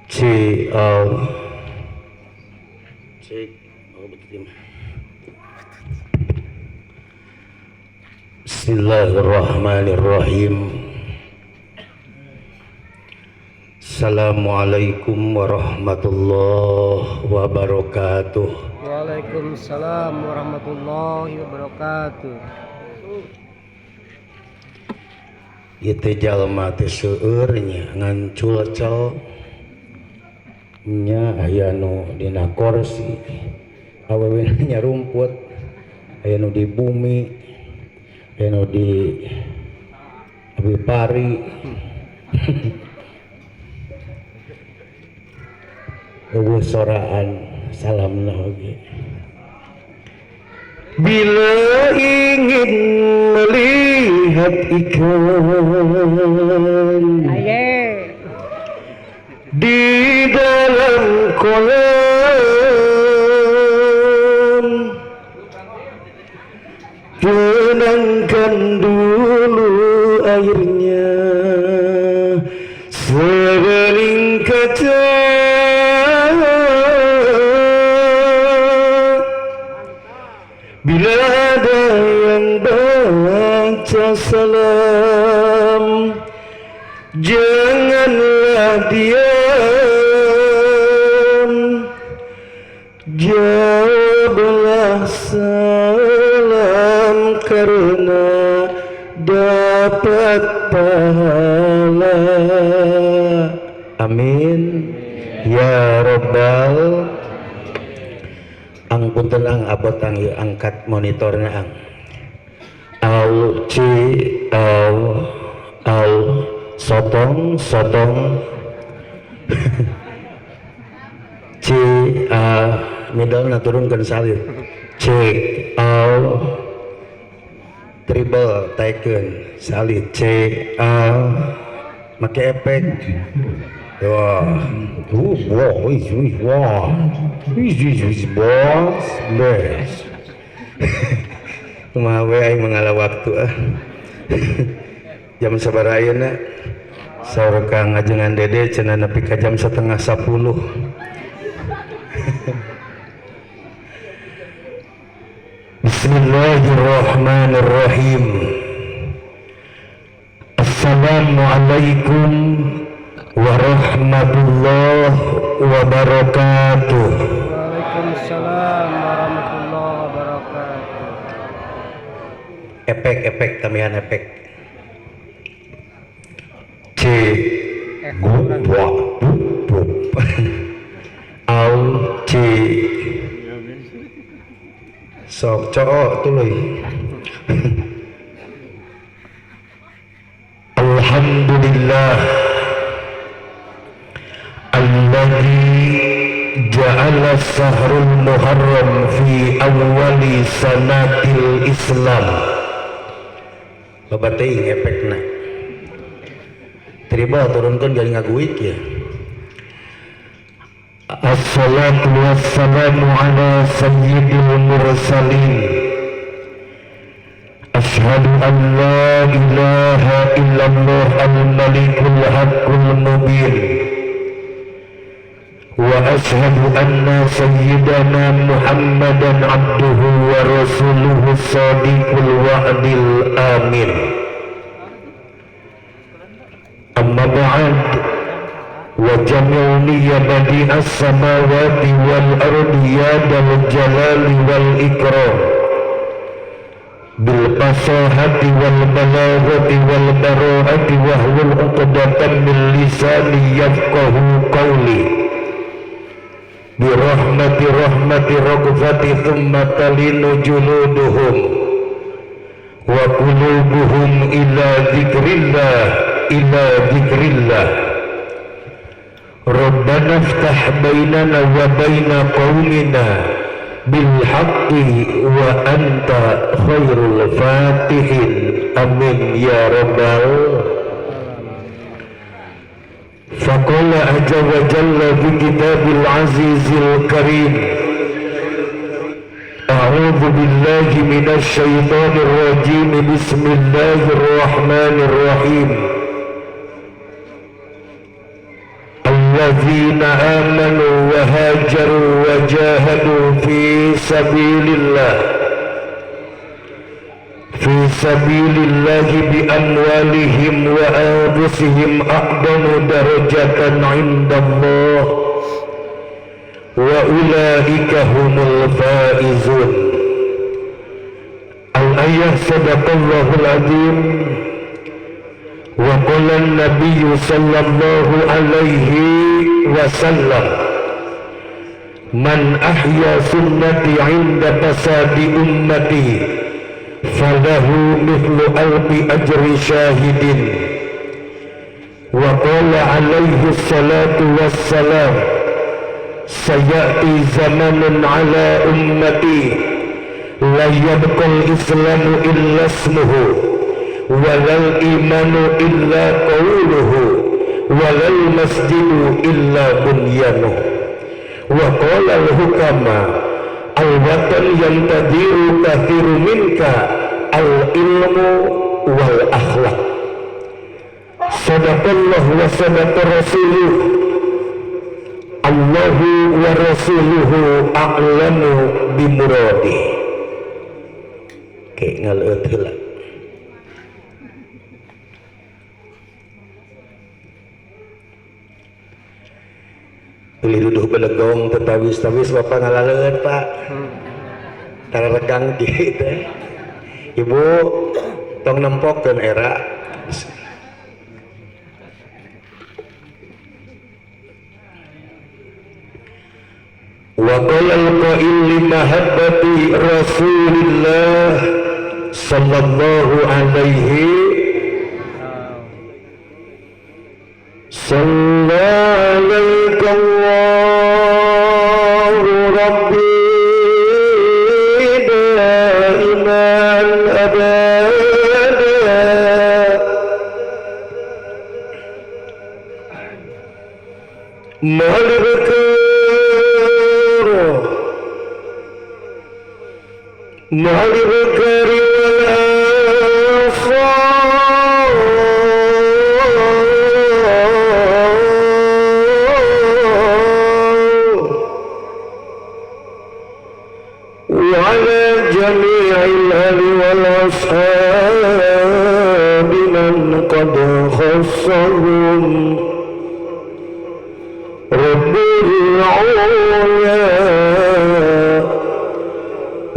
Cik, cik, betul. Bismillahirrahmanirrahim. Assalamualaikum warahmatullahi wabarakatuh. Waalaikumsalam warahmatullahi wabarakatuh. Ieu jalma teh seueur nya ngan culcel nya aya nu dina kursi, awewe nya rumput, aya nu di bumi, aya nu di abi pari. Eueuh soraan salamna oge. Bila ingin melihat ikan di dalam kolam, tenangkan dulu airnya sebeling kaca. Bila ada yang baca salam, janganlah diam, jawablah salam karena dapat pahala. Amin ya rabbal. Ang punten ang abot ang angkat monitornya ang. Au sotong ci middle na turunkan salir c triple taken salit c make efek. Wah, bos, bes. Kumaha we aing mangala waktu Jam sabaraha ayeuna? Saur ka ngajengan Dede cenah nepi ka jam 9:30. Bismillahirrahmanirrahim. Assalamualaikum warahmatullahi wabarakatuh. Waalaikumsalam warahmatullahi wabarakatuh. Efek tamihan efek. C gua au C sok coo tuluy. Alhamdulillah alladzi ja'ala sahrul muharram fi awwali sanatil islam. Loba teuing efekna. Terima turunkan dari ngaguik ya. Assalatu wassalamu ala sayyidil mursalin. Ashhadu an la ilaha illallah al-malikul haqqul mubin. وأشهد أن سيدنا محمدا عبده ورسوله الصادق الوعد الآمين. أما بعد وجميع يا بديع السماوات والأرض يا ذا الجلال والإكرام بالفصاحة والبلاغة والبراءة واحلل عقدة من لساني يفقه قولي برحمة رغبة ثم تلين جلودهم وقلوبهم إلى ذكر الله ربنا افتح بيننا وبين قومنا بالحق وأنت خير الفاتحين آمين يا رب العالمين. فقال عز وجل في كتاب العزيز الكريم أعوذ بالله من الشيطان الرجيم بسم الله الرحمن الرحيم alladzina amanu wa hajaru wa jahadu fi sabilillahi bi amwalihim wa anfusihim a'damu darajatan 'indallah wa ulaika humul faizun. Al-ayah sadaqallahul azim. Wa qala an-nabiy sallallahu alaihi wasallam, man ahya sunnati 'inda fasadi ummati falahu mithlu alfi ajri syahidin. Wa qala alaihi salatu wassalam, sayati zamanun ala ummati la yabqal islamu illa ismuhu walal imanu illa qawluhu walal masjidu illa bunyanuh. Wa qala al-hukama al-watan yantadiru kathiru minka al-ilmu wal akhlaq. Sadaqallah wa sadaqa rasuluh, Allahu wa rasuluhu a'lamu bimuradi. Kayak ngaleut heula. Beli duduk belegong tetawis-tawis bapak ngalaleun pak. Tara regang gitu. Ibu tong nempokkeun era. Wa qala al-qa'il li mahabbati Rasulillah sallallahu alaihi sallallahu rabbi daiman abada Malibukari وعلى جميع الأهل والأصحاب من قد خصهم رب العلا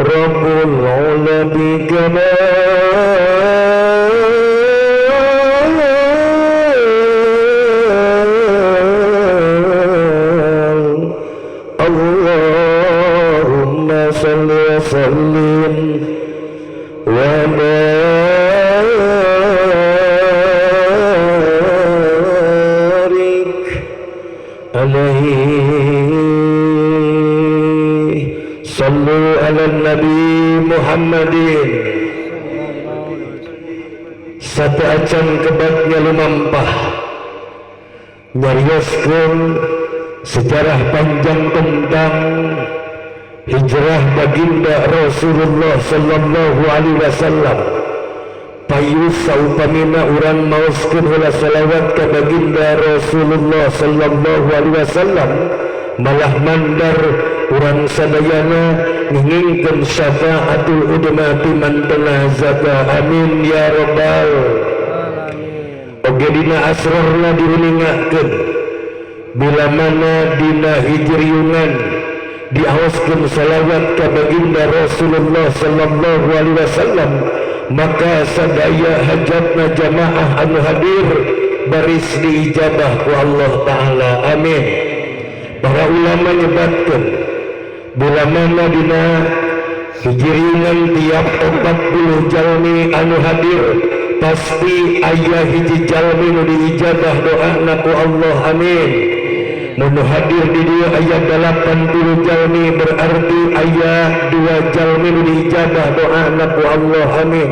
رب العلا بكمال اللهم صل وسلم وبارك عليه صلوا على النبي Muhammadin. Satu acan kebatnya lumampah nyarioskeun sejarah panjang tentang hijrah baginda Rasulullah sallallahu alaihi wasallam. Payus saupamina urang maoskeun heula salawat ka baginda Rasulullah sallallahu alaihi wasallam, malah mandar urang sadayana ngingingkeun syafaatul udmati man tanazaka. Amin ya rabbal alamin. Oge dina asrarna diuningakeun bila mana dina hijriungan diaoskeun salawat ka baginda Rasulullah sallallahu alaihi wasallam, maka sadaya hajatna jamaah anu hadir baris diijabah ku Allah taala. Amin. Para ulama nyebatkeun bila mana dina hijriungan tiap 40 jalmi anu hadir pasti aya hiji jalmi nu diijabah doana ku Allah. Amin. Mun hadir di dieu aya 80 jalmi berarti aya 2 jalmi nu diijabah doana ku Allah. Amin.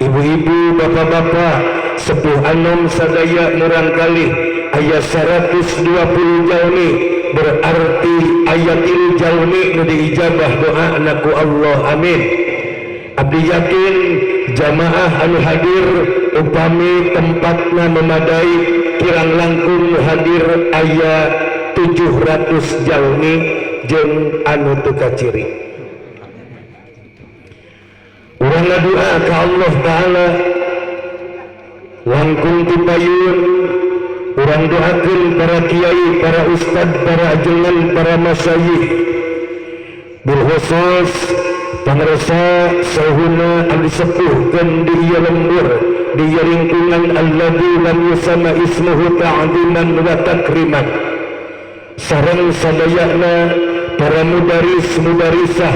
Ibu-ibu, bapak-bapak, sepuh anom sadaya murangkali aya 120 jalmi berarti aya 3 jalmi nu diijabah doana ku Allah. Amin. Abdi yakin jamaah anu hadir upami tempatna memadai kirang langkung hadir aya 700 jalmi jeung anu teu kaciri. Urang ngadoa ka Allah Ta'ala langkung tipayun urang doakeun para kiai, para ustad, para ajengan, para masyayikh bil khusus pangresa sahuna anu disepuhkeun di ieu lembur di ieu lingkungan alladzi lam yusamma ismuhu ta'ziman wa takriman sareng sadayana para mudaris mudarisah,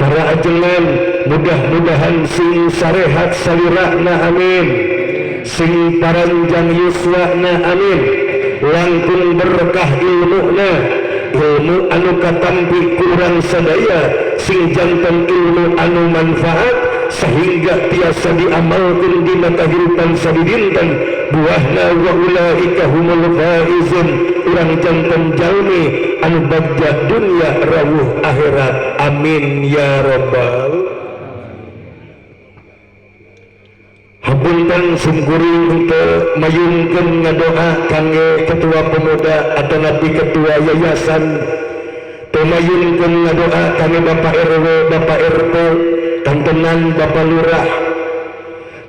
para ajengan, mudah-mudahan sing sarehat salirahna amin, sing paranjang yuswana amin, langkung berkah ilmuna, ilmu anu katampi ku urang sadaya, sing janten ilmu anu manfaat sehingga tiasa diamalkeun dina kahirupan sadidinten buahna wa ulaika humul faizun urang janten jalmi anu bagja dunya rawuh akhirat amin ya rabbal. Hapunten sumkuring untuk mayungkeun ngadoa kangge ketua pemuda atau nabi ketua yayasan tumayungkeun ngadoa kangge Bapak RW, Bapak RT, tantenan Bapak Lurah.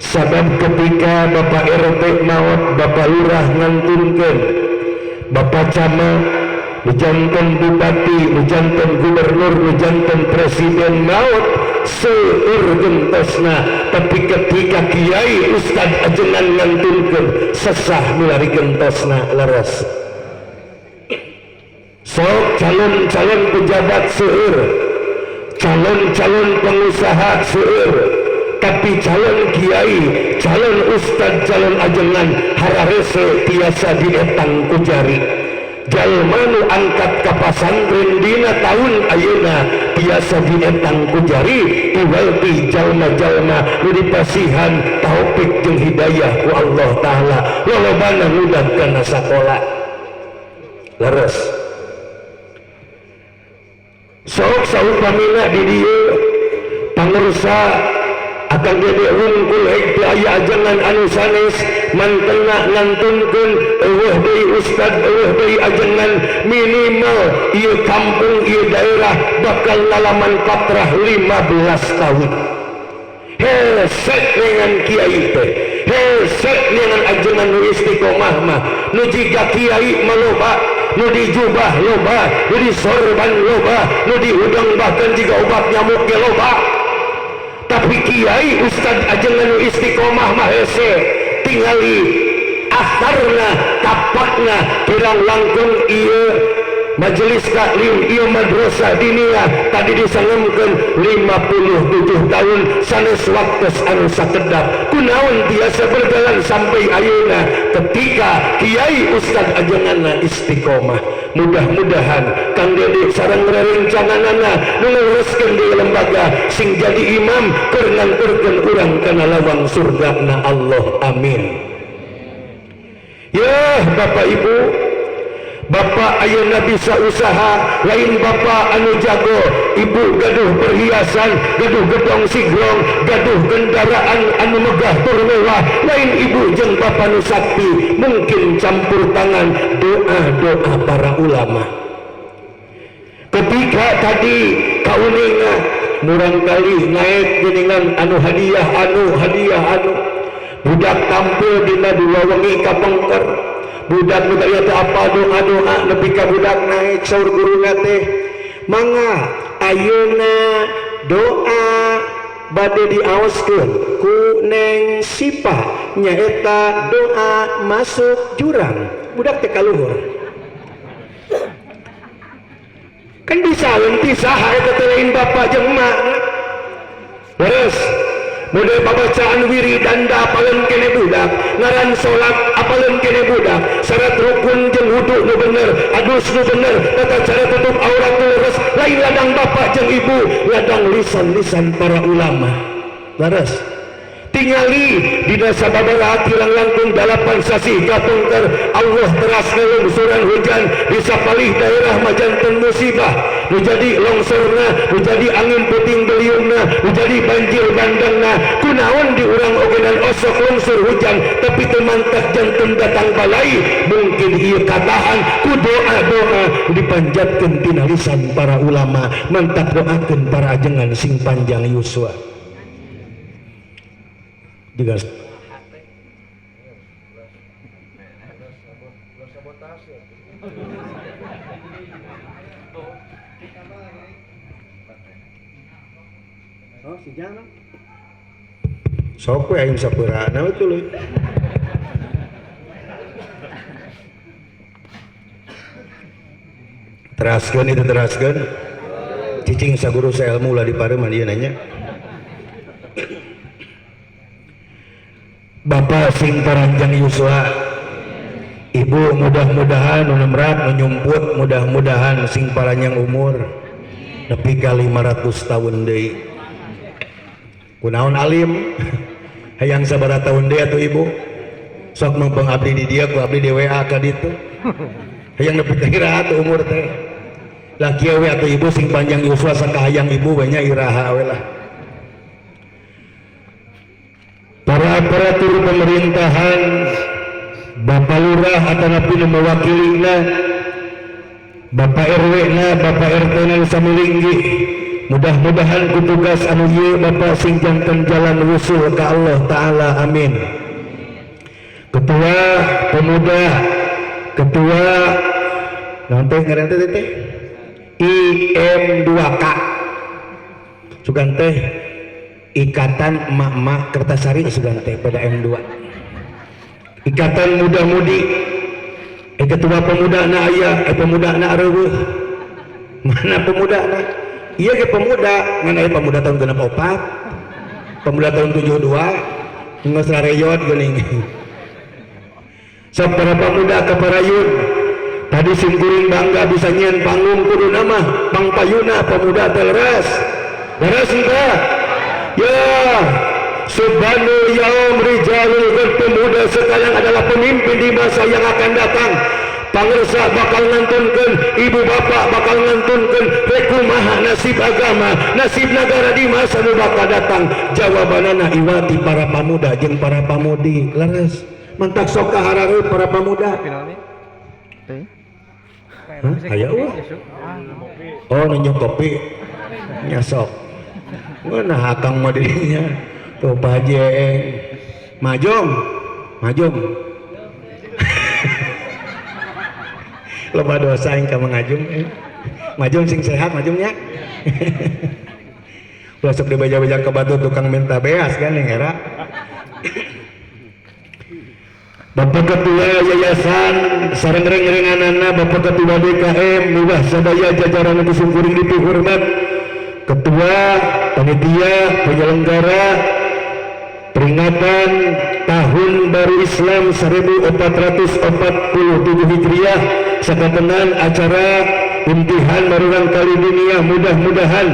Sabab ketika Bapak RT maot, Bapak Lurah ngantunkeun, Bapak Camat, nujanten bupati, nujanten gubernur, nujanten presiden maot seueur gentosna, tapi ketika kiai ustad ajengan ngantunkeun sesah milari gentosna leres. Sok calon-calon pejabat seueur, calon-calon pengusaha seueur, tapi calon kiai, calon ustad, calon ajengan hararese tiasa dietang ku jari. Jalma nu angkat ka pasantren dina taun ayeuna tiasa dietang ku jari, iwalti jalma-jalma nu dipasihan taufik jeung hidayah ku Allah Ta'ala lolobana ngudagkeun sakola leres. Sok saupamina di dieu pangresa akan jadi wungkul hekti aya ajangan anu sanes mantena ngantunkeun eueuh deui ustad, eueuh deui ajangan, minimal ieu kampung ieu daerah bakal ngalaman patrah 15 tahun. Hesek dengan kiai teh, hesek dengan ajangan nu istiqomah mah, nu jiga kiai maloba, nu dijubah loba, nu disorban loba, nu diudang bahkan jika obat nyamuk ge loba. Tapi kiai ustad ajengan nu istiqomah mah hese tingali asarna tapakna kirang langkung ieu majelis taklim ieu madrasah diniyah tadi disangemkeun 57 tahun sanes waktos anu sakedap kunaon tiasa berjalan sampai ayeuna ketika kiai ustad ajenganna istiqomah. Mudah-mudahan Kang Dede sareng rerencanganana nu nguruskeun di lembaga sing jadi imam keur nganturkeun urang kana lawang surgana Allah amin. Ya Bapak Ibu, Bapak ayeuna bisa usaha lain Bapak anu jago, Ibu gaduh perhiasan, gaduh gedong sigrong, gaduh kendaraan anu megah tur mewah, lain Ibu jeung Bapak nu sakti mungkin campur tangan doa-doa para ulama. Ketika tadi kauninga murang kali naik geningan anu hadiah anu budak tampil dina dua wengi kapengker. Budak nu teh apa doa-doa nepi ka budak naik saur guruna teh mangga ayeuna doa bade diaoskeun ku Neng Sipa nyaeta doa masuk jurang. Budak teh kaluhur kan bisa leuntih saha eta teh lain bapak jeung emak beres. Model pabacaan wiridan da apaleun kene budak, ngaran salat apaleun kene budak, syarat rukun jeung wudu nu bener, adus nu bener, tata cara tutup aurat nu leres, lain ladang bapak jeung ibu, ladang lisan-lisan para ulama. Laras. tingali dina sababaraha tilang langkung 8 sasi kapungker Allah teras lungsuran hujan bisa palih daerah majanten musibah menjadi longsorna menjadi angin puting beliungna menjadi banjir bandangna kunaon di urang ogenan osok longsor hujan tapi temantak jantung datang balai mungkin ieu katahan ku doa-doa dipanjatkeun tina lisan para ulama mantap doakeun para ajengan sing panjang yuswa digas oh si jangan sok we aing sapeurana we tuluy teraskeun itu teraskeun cicing saguru saelmu ulah dipareuman ieu nanya Bapak sing paranjang yuswa Ibu mudah-mudahan menemrat menyumput mudah-mudahan sing paranjang umur nepi ka 500 tahun deui kunaon alim hayang sabaraha tahun deui atuh ibu sok mempeng abdi di dia ku abdi di WA ka ditu hayang nepi ka iraha atuh umur teh lah kieu we atuh ibu sing panjang yuswa sakahayang ibu banyak iraha we lah para aparatur pemerintahan Bapak Lurah atau napi mewakilina Bapak RW na Bapak RT na samilinggi mudah-mudahan kutugas anu ieu Bapak sing janten jalan wusul ka Allah Ta'ala amin ketua pemuda ketua nanti ngaran teh IM2K sugan teh Ikatan Emak-emak Kertasari sugan teh pada M2 Ikatan Muda-Mudi ketua pemuda na aya pemuda na areueuh mana pemuda na iya ke pemuda ngan aya pemuda tahun 64 pemuda tahun 72 geus rareyot geuning sok para pemuda kaparayun tadi sim kuring bangga bisa nyieun panggung kudu nama pangpayuna pemuda teleras beres entah ya subhanu yaum rijalul ghad pemuda sekarang adalah pemimpin di masa yang akan datang pangersa bakal ngantunkeun ibu bapak bakal ngantunkeun rekumaha nasib agama nasib negara di masa nu bakal datang jawabanana iwati para pamuda jeung para pamudi leres mantak sok kahareup para pamuda aya oh nunjuk kopi nya sok nah akang mah dirinya tuh pajeng majum loba dosa yang kamu ngajum majum sing sehat majumnya ulah sok dibaja-baja ke batu tukang minta beas kan yang era Bapak Ketua Yayasan sareng reng-renganana Bapak Ketua DKM miwah sadaya jajaran nu sungkuring dipihormat Ketua Panitia Penyelenggara Peringatan Tahun Baru Islam 1447 Hijriah sakapenan acara undihan baruran kali dunia mudah-mudahan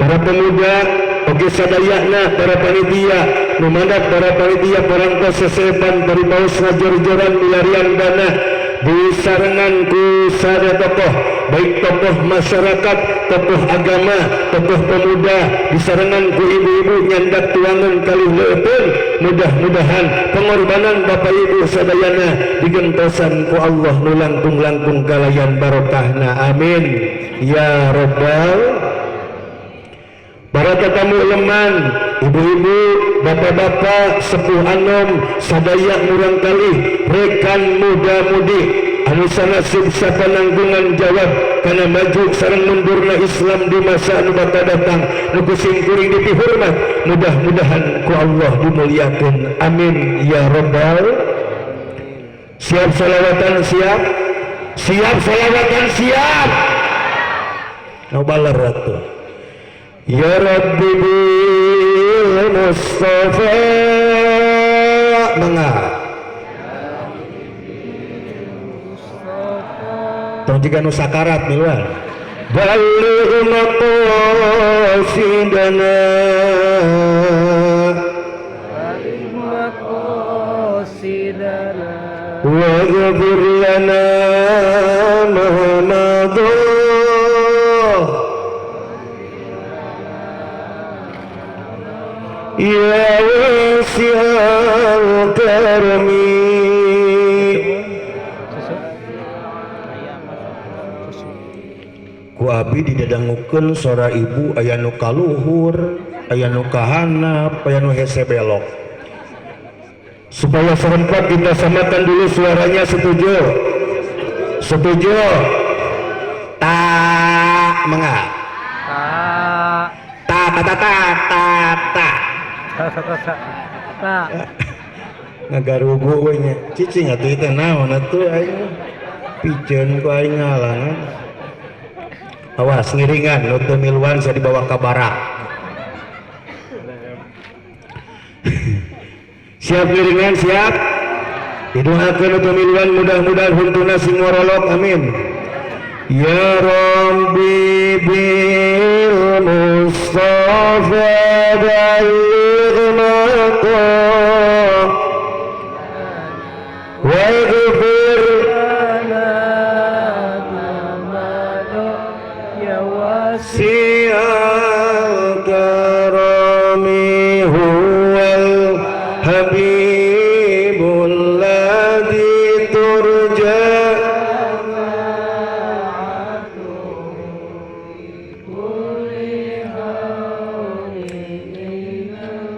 para pemuda oge sadayana para panitia numandak para panitia parangtos sesepan dari paus ngajor-joran milarian dana disarengan ku sada tokoh baik tokoh masyarakat tokoh agama tokoh pemuda disarengan ku ibu-ibu nyandak tuangan kalih leupeun mudah-mudahan pengorbanan bapak ibu sadayana digentosan ku Allah nu langkung-langkung kalayan barokahna amin ya rabbal para tetamu leman ibu-ibu bapak-bapak sepuh anom sadaya murang kali rekan muda-mudi anu sanasib sapananggungan jawab kana maju sareng mundurna Islam di masa anu bakal datang nu kusing kuring dipihormat mudah-mudahan ku Allah dimuliakeun amin ya rabbal siap salawatan siap salawatan siap nu baler atuh ya rabbi bil mustafa mangga tong jika nu sakarat miluan baligh maqasidana waghfir lana ma madha ya wasi'al karami. Ku abi didadangukeun sora ibu aya nu kaluhur, aya nu kahanap, aya nu hese belok. Supaya serempat kita samakan dulu suaranya, setuju? Setuju? Ta mangga. Ta ta ta ta ta ta. Ngagarugu we nya. Cicing atuh teh naon atuh aing. Piceun ku aing ngalangan. Awas ngiringan nu teu miluan saya dibawa ka barak. Siap ngiringan, siap. Didoakeun nu teu miluan mudah-mudahan huntuna sing ngorolok, amin. Ya Rabbi bil Mustafa baligh maqam waghfir wasi'al karami huwal habibul ladzi turja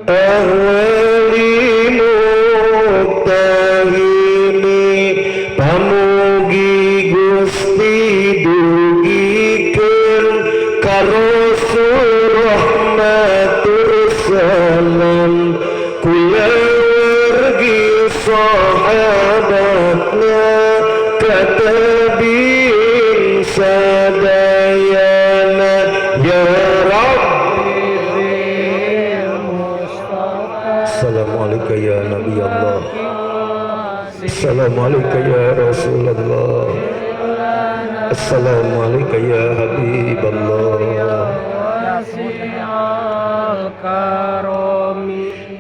ahwali muktahimi pamugi Gusti dugikeun ka Rasul rahmatur salam kula wargi sahabatna katabin sadayana ya Assalamualaikum ya Nabi Allah. Assalamualaikum ya Rasulullah. Assalamualaikum ya Habib Allah.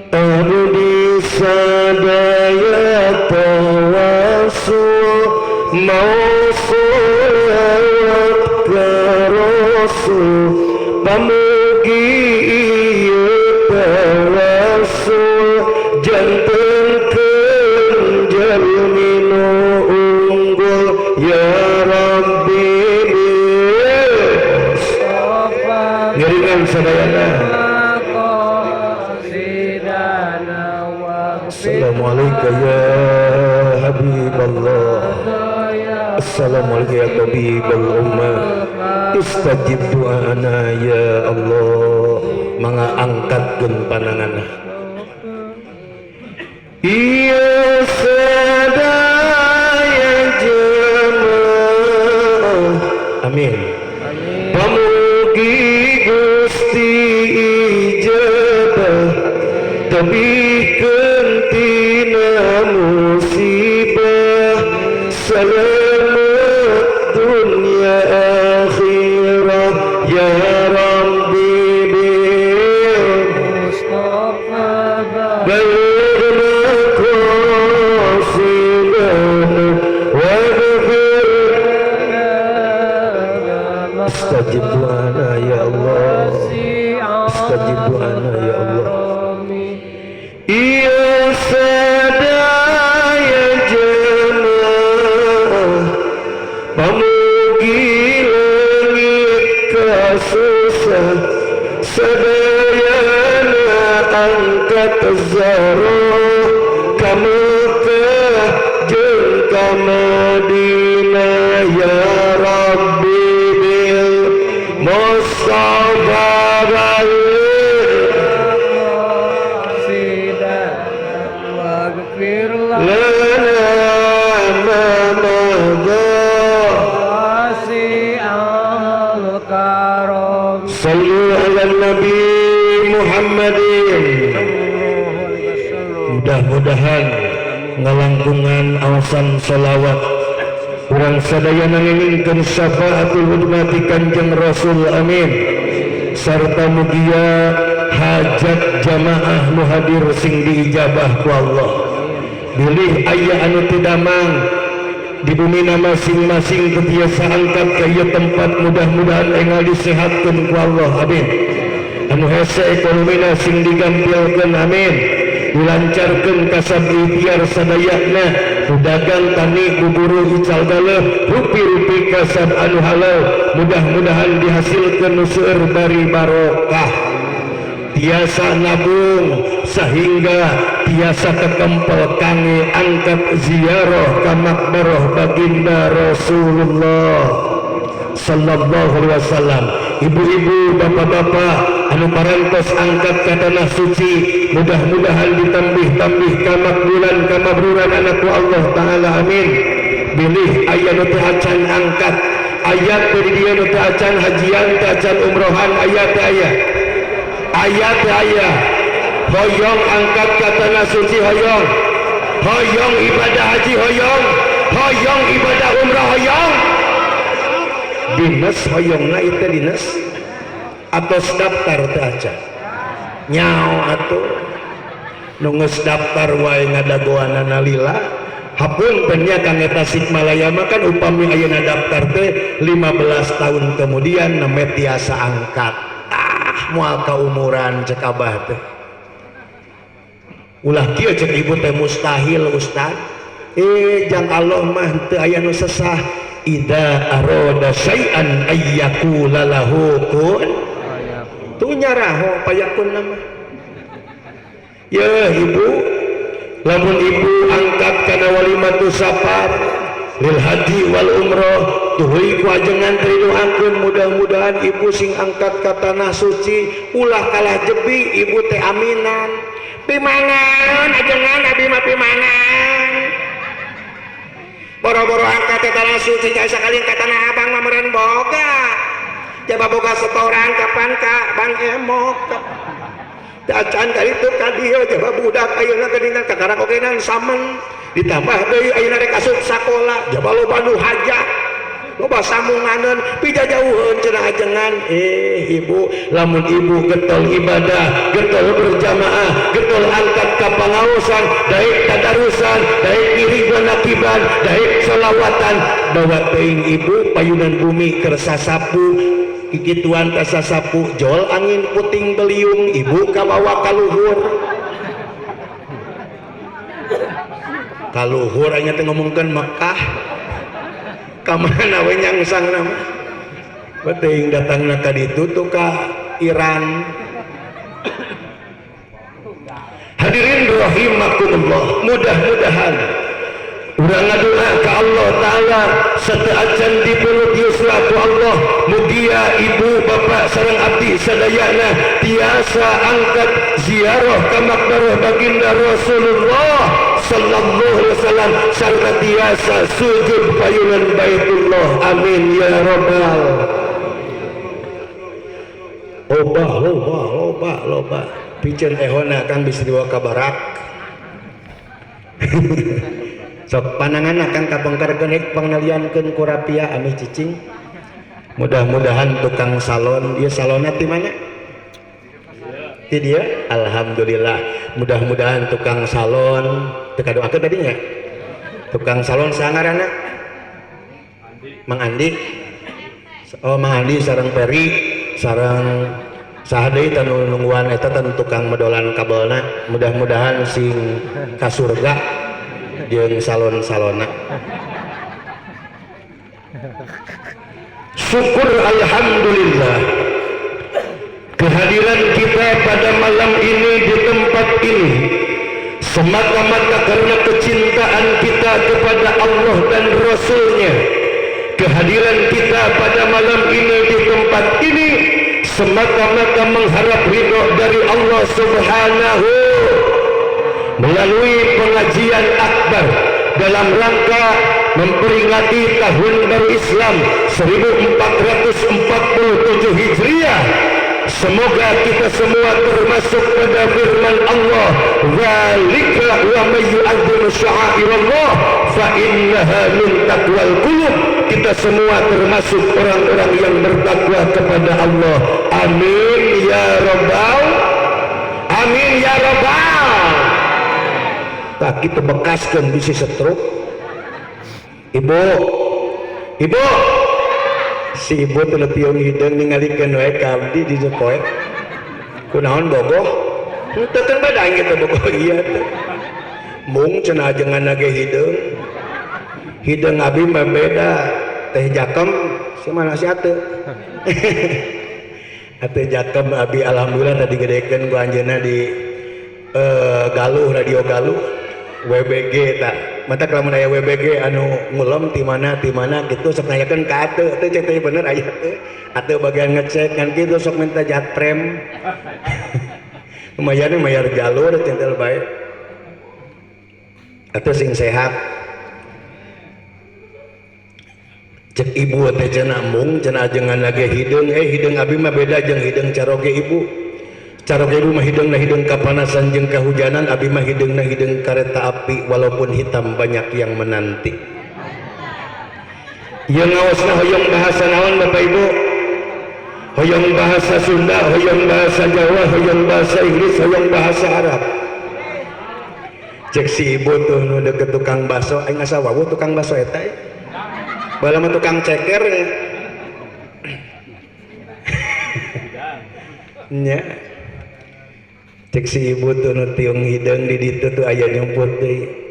Abdi sadaya tawasul mausul ka Rasul pamugi ieu tawasul jantenkeun jalmi nu unggul ya Rabbi ngiringan sadayana. Assalamualaikum ya Habib Allah. Assalamualaikum ya Tabibul Ummah. Istajib doana ya Allah. Mangga angkatkeun pandanganna. Iya sadaya jemaah. Amin. Pamugi Gusti ijabah tabikeun tina musibah selamat dunia akhirah ya Rabbi bil Mustafa baligh maqasidana waghfir istajib lana ya Allah. Istajib lana ya Allah. Iya sadaya jemaah pamugi langit kasusah sadayana angkat zarah ka Mekah jeung ka Madinah ya Rabbi bil Mustafa Sallu ala Nabi Muhammadin. Mudah-mudahan ngalangkungan awasan salawat urang sadayana nginginkeun syafaatul hudmati Kanjeng Rasul, amin. Sarta mugia hajat jamaah nu hadir sing diijabah ku Allah bilih aya anu teu damang di bumi masing-masing ketiasa angkat ke ieu tempat, mudah-mudahan enggal disehatkeun ku Allah, amin. Anu hese ekonomina sing digampilkeun, amin. Dilancarkeun kasab ikhtiar sadayana, dagang tani buburu ical galeuh, rupi-rupi kasab anu halal, mudah-mudahan dihasilkeun nu seueur bari barokah. Tiasa nabung sehingga tiasa kekempel kange angkat ziarah ka makbarah baginda Rasulullah sallallahu alaihi wasallam. Ibu-ibu, bapak-bapak anu parantos angkat ka tanah suci, mudah-mudahan ditambih-tambih kamakbulan kamabruran anakku Allah taala, amin. Bilih aya nu teu acan angkat, ayat dari dia nu teu acan hajian, teu acan umrohan, ayat aya. Ayat aya. Hoyong angkat ka tanah suci, hoyong. Hoyong ibadah haji, hoyong. Hoyong ibadah umrah, hoyong. Dinas hoyongna itu dinas atos daftar teu acan nyao atuh nu geus daftar wae ngadagoanana lila hapuntennya kang eta Tasikmalaya mah kan upami ayeuna daftar teh 15 tahun kemudian neme tiasa angkat moal kaumuran cek abah teh ulah kieu cek ibu teh mustahil ustad jang Allah mah teu aya nu sesah. Ida aroda syai'an ayyakula lahu kun tu nyaraho payakun nama ya ibu lamun ibu angkat kana walimatu safar lil haji wal umroh tuhui ku ajengan triduhangkeun mudah-mudahan ibu sing angkat ka tanah suci ulah kalah jebi ibu teh aminan pimangan ajengan abi mah pimangan boro-boro angkat ke tanah suci kaisa kali ke tanah abang mameren boga coba boga setoran kapan kak bang emok dacan kali itu kadio coba budak ayeuna geuningan kakarang ogenan samen ditambah deui ayeuna rek asup sakola coba loba nu hajat loba samunganeun pijajauheun cenah ajengan ibu lamun ibu getol ibadah getol berjamaah getol angkat ka pangaosan daek tadarusan daek iriban nakiban daek sholawatan bawa teuing ibu payunan bumi keur sasapu kikituan ka sasapu jol angin puting beliung ibu kabawa ka luhur ka luhur anya teh ngomongkeun Mekah kamana we nyangsang nama beuteung datangna ka ditu tu ka Iran. Hadirin rahimakumullah, mudah-mudahan urang ngadoa ka Allah taala sateuacan dipelut yusra ku Allah mugia ibu bapak sareng abdi sadayana tiasa angkat ziarah ka makbarah baginda Rasulullah sallallahu alaihi wasallam sarta tiasa sujud payunan Baitullah, amin ya rabbal. Loba piceun ehona kang bisa dibawa ka barak sok panangan kang kabengkarkeun hek pangnaliankeun ku rapia anu cicing mudah-mudahan tukang salon ieu salonna ti mana ti dia alhamdulillah mudah-mudahan tukang salon teu kadoakeun tadi nya tukang salon sangaranna Mang Andi oh Mang Andi sareng Peri sareng sahadeui tanu nungguan eta tanu tukang medolan kabelna mudah-mudahan sing ka surga jeung salon-salonna. Syukur alhamdulillah kehadiran kita pada malam ini di tempat ini semata-mata karena kecintaan kita kepada Allah dan Rasul-Nya. Kehadiran kita pada malam ini di tempat ini semata-mata mengharap ridho dari Allah Subhanahu melalui pengajian akbar dalam rangka memperingati tahun baru Islam 1447 Hijriah. Semoga kita semua termasuk pada firman Allah, "Dzalika wa may yu'azzim sya'airallah fa innaha min taqwal qulub." Kita semua termasuk orang-orang yang bertakwa kepada Allah. Amin ya rabbal. Amin ya rabbal. kaki tebekaskeun bisi stroke. Ibu si ibu teu tiung hideung ningalikeun wae ka abdi di poe kunaon bogoh henteu kan badang kitu bogoh ieu teh mung cenah ajenganna ge hideung abi mah beda teh jakem si mana si atuh atuh jakem abi alhamdulillah tadi gedekeun ku anjeunna di Galuh radio Galuh WBG tak mata kalau aya WBG anu ngulem ti mana gitu sok nanyakeun ka atuh teh cek teh bener aya teh atuh bagian ngecek kan kitu sok minta jatprem lumayan mayar jalur centel bae atuh sing sehat cek ibu teh cenah mung cenah ajengan lage hideung hideung abi mah beda jeung hideung caroge ibu. Caroge ibu mah hideungna hideung kapanasan jeung kahujanan, abi mah hideungna hideung kareta api walaupun hitam banyak yang menanti. Ieu ngaosna hoyong bahasa naon Bapak Ibu? Hoyong bahasa Sunda, hoyong bahasa Jawa, hoyong bahasa Inggris, hoyong bahasa Arab. Cek si ibu tuh nu deket tukang baso, aing asa wawu tukang baso eta. Bala mah tukang ceker. Nya. Cek si ibu tuh nu tiung hideung di ditu tuh aya nyumput deui.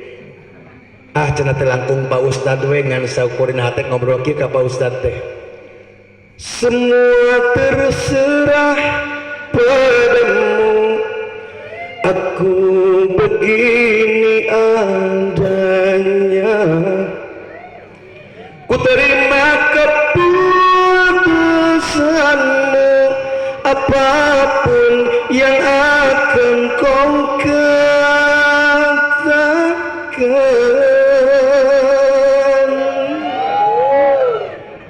Cenah teh langkung Pak Ustad we ngan saukurin hate ngobrol kieu ka Pak Ustad teh. Semua terserah padamu, aku begini adanya. Ku terima keputusanmu, apapun yang akan kau katakan.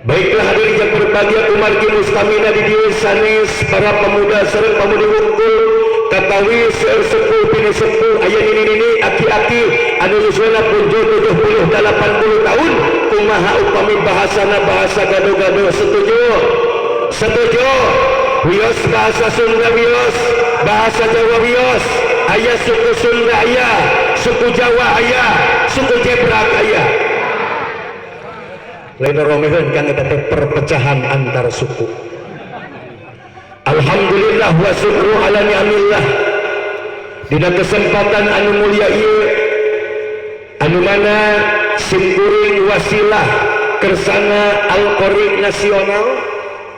Baiklah hadirin yang berbahagia, kumargi mustamina di dieu sanes para pemuda sareng pamudi wungkul katawi seueur sepuh bini sepuh aya nini aki-aki anu usiana punjul 70 80 tahun kumaha upami bahasana bahasa gado-gado. Setuju wios bahasa Sunda wios bahasa Jawa wios aya suku Sunda aya suku Jawa aya suku Jebrak aya lain romeheun kang eta teh perpecahan antar suku. Alhamdulillah wa syukru ala ni'amillah dina kesempatan anu mulia ieu anu mana simkuring wasilah kersana Al-Qori nasional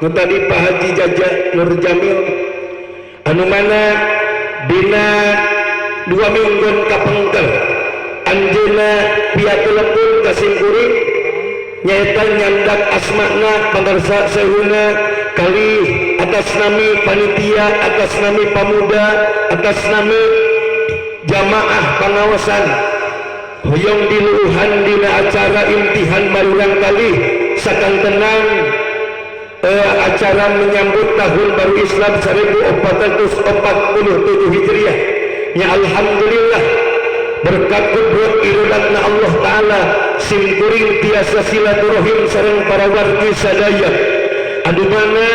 nu tadi Pak Haji Jaja Nur Jamil anu mana dina 2 minggu kapengker anjeunna piatelepun ka simkuring nyaeta nyandak asmana pangarsa seuna kali atas nami panitia, atas nami pemuda, atas nami jamaah pengawasan hoyong diluuhan dina acara imtihan marurang kali sakang tenang acara menyambut tahun baru Islam 1447 Hijriah nya alhamdulillah berkat kudrat iradatna Allah Ta'ala simkuring tiasa silaturahim sareng para wargi sadaya anu mana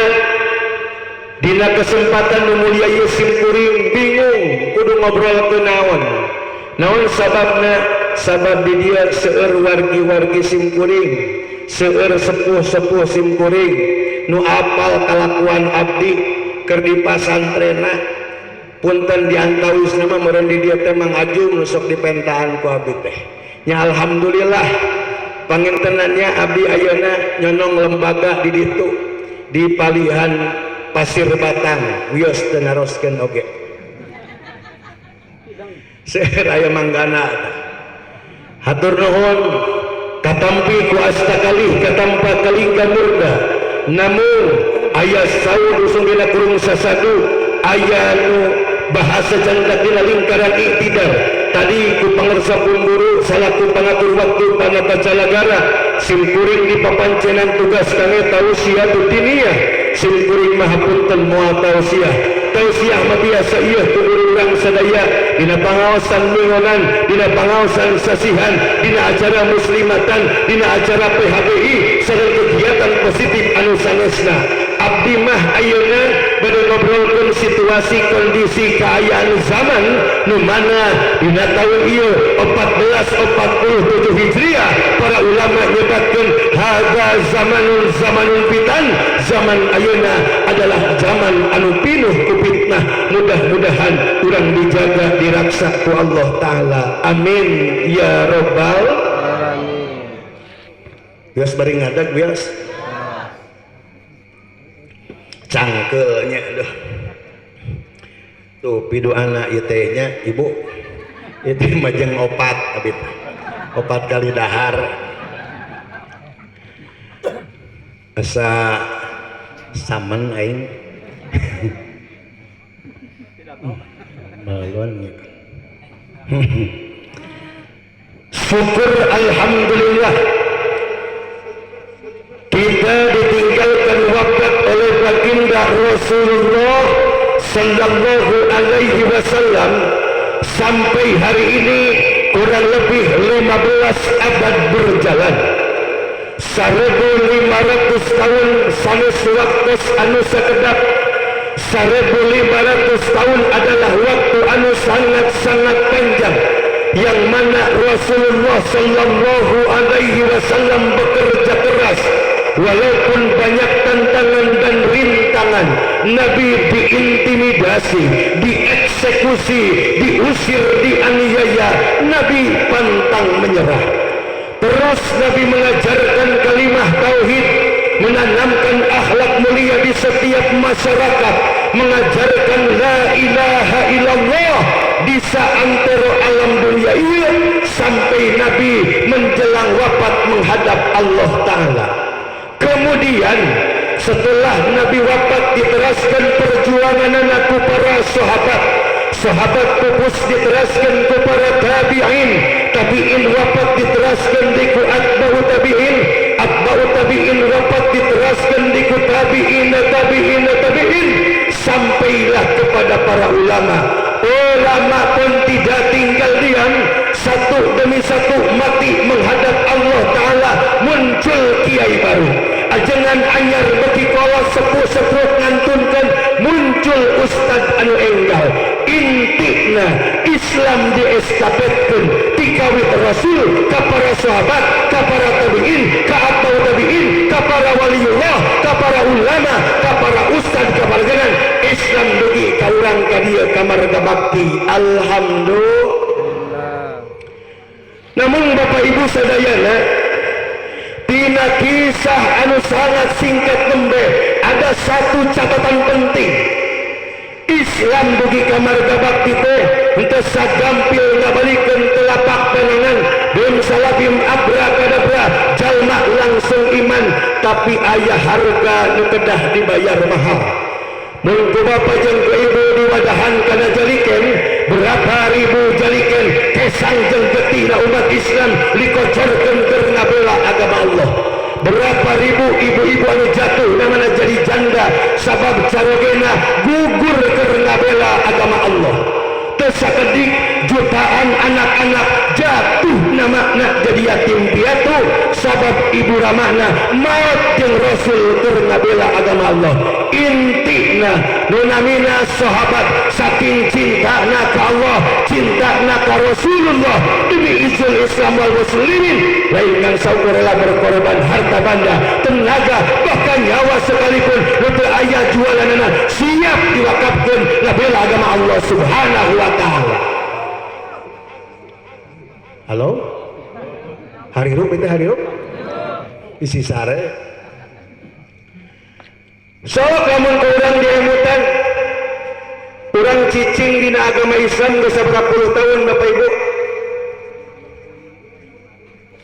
dina kesempatan nu mulia ieu simkuring bingung kudu ngobrol ke naon sababna sabab di dia seueur wargi-wargi simkuring seueur sepuh-sepuh simkuring nu apal kalakuan abdi keur di pasantrena punten diantawis nama meureun di dieu teh Mang Ajum nu sok dipentaan ku abdi teh nya alhamdulillah pangintenannya abdi ayeuna nyonong lembaga di ditu di palihan Pasir Batang wios teu naroskeun oge seueur aya manggana hatur nuhun katampi ku asta kalih katampa kalingga murda namun aya saud usung dina kurung sasadu aya nu bahasa janda dina lingkaran iktidar tadi ku pangarsa pemburu salaku pangatur waktu panata calagara simkuring di papancenan tugas kami tausiah diniyah simkuring maha punten moal tausiah mah biasa ieu kudu urang sadaya dina pangaosan mingonan dina pangaosan sasihan dina acara muslimatan dina acara PHBI sareng kegiatan positif anu sanesna abdi mah ayeuna pada ngobrolkan situasi kondisi keayaan zaman nu mana dina tahun ieu 1447 Hijriah para ulama nyebatkeun hadza zamanun fitan, zaman ayeuna adalah zaman anu pinuh ku fitnah. Mudah-mudahan urang dijaga diraksa ku Allah taala, amin ya rabbal Alamin. bias bari ngadag bias cangkelnya dah tuh pidu anak ieu teh nya ibu itu majeng opat abit opat kali dahar asa saman aing malon syukur alhamdulillah kita ditinggalkan wafat oleh baginda Rasulullah sallallahu alaihi wasallam sampai hari ini kurang lebih 15 abad berjalan. 1500 tahun sanes waktu anu sakedap. 1500 tahun adalah waktu anu sangat-sangat panjang yang mana Rasulullah sallallahu alaihi wasallam bekerja keras. Walaupun banyak tantangan dan rintangan, Nabi diintimidasi, dieksekusi, diusir, dianiaya, Nabi pantang menyerah. Terus Nabi mengajarkan kalimah tauhid, menanamkan akhlak mulia di setiap masyarakat, mengajarkan la ilaha illallah di seantero alam dunia ini sampai Nabi menjelang wafat menghadap Allah Ta'ala. Kemudian setelah Nabi wafat diteraskan perjuangan anakku para sahabat pupus diteraskan kepada tabi'in wafat diteraskan diku atba'u tabi'in wafat diteraskan diku tabi'in sampailah kepada para ulama pun tidak tinggal diam, satu demi satu mati menghadap Allah Ta'ala. Muncul kiai baru ajengan anyar bagi kala sepuh-sepuh ngantunkan, muncul ustad anu enggal. Intina Islam diestafetkeun ti kawit Rasul ka para sahabat, ka para tabi'in, ka atba'u tabi'in, ka para waliullah, ka para ulama, ka para ustad, ka para jenengan. Islam dugi ka urang ka dieu kamarga bakti. Alhamdulillah. Namun Bapak Ibu sadayana, tina kisah anu sangat singkat nembe ada satu catatan penting. Islam dugi kamarga bakti teh henteu sagampil ngabalikeun telapak tangan bim salabim abrakadabra jalma langsung iman, tapi aya harga nu kedah dibayar mahal. Mungku bapak jeung ibu diwadahan kana jalikeun berapa ribu jalikeun kesang jeung getina umat Islam dikocorkeun keur ngabela agama Allah. Berapa ribu ibu-ibu anu jatuh namana jadi janda sabab carogena gugur keur ngabela agama Allah. Teu sakedik jutaan anak-anak jatuh namana jadi yatim piatu sabab ibu ramahna maut jeung Rasul keur ngabela agama Allah. Intina nunamina sahabat saking cintana ka Allah, cintana ka Rasulullah demi izul Islam wal muslimin, lain kan saukur rela berkorban harta benda, tenaga, bahkan nyawa sekalipun untuk ayah jualanana siap diwakafkeun ngabela agama Allah Subhanahu wa taala. Halo? Harirup itu harirup? Isi sare. So lamun ka urang diemutan urang cicing dina agama Islam geus saberapa puluh tahun Bapak Ibu.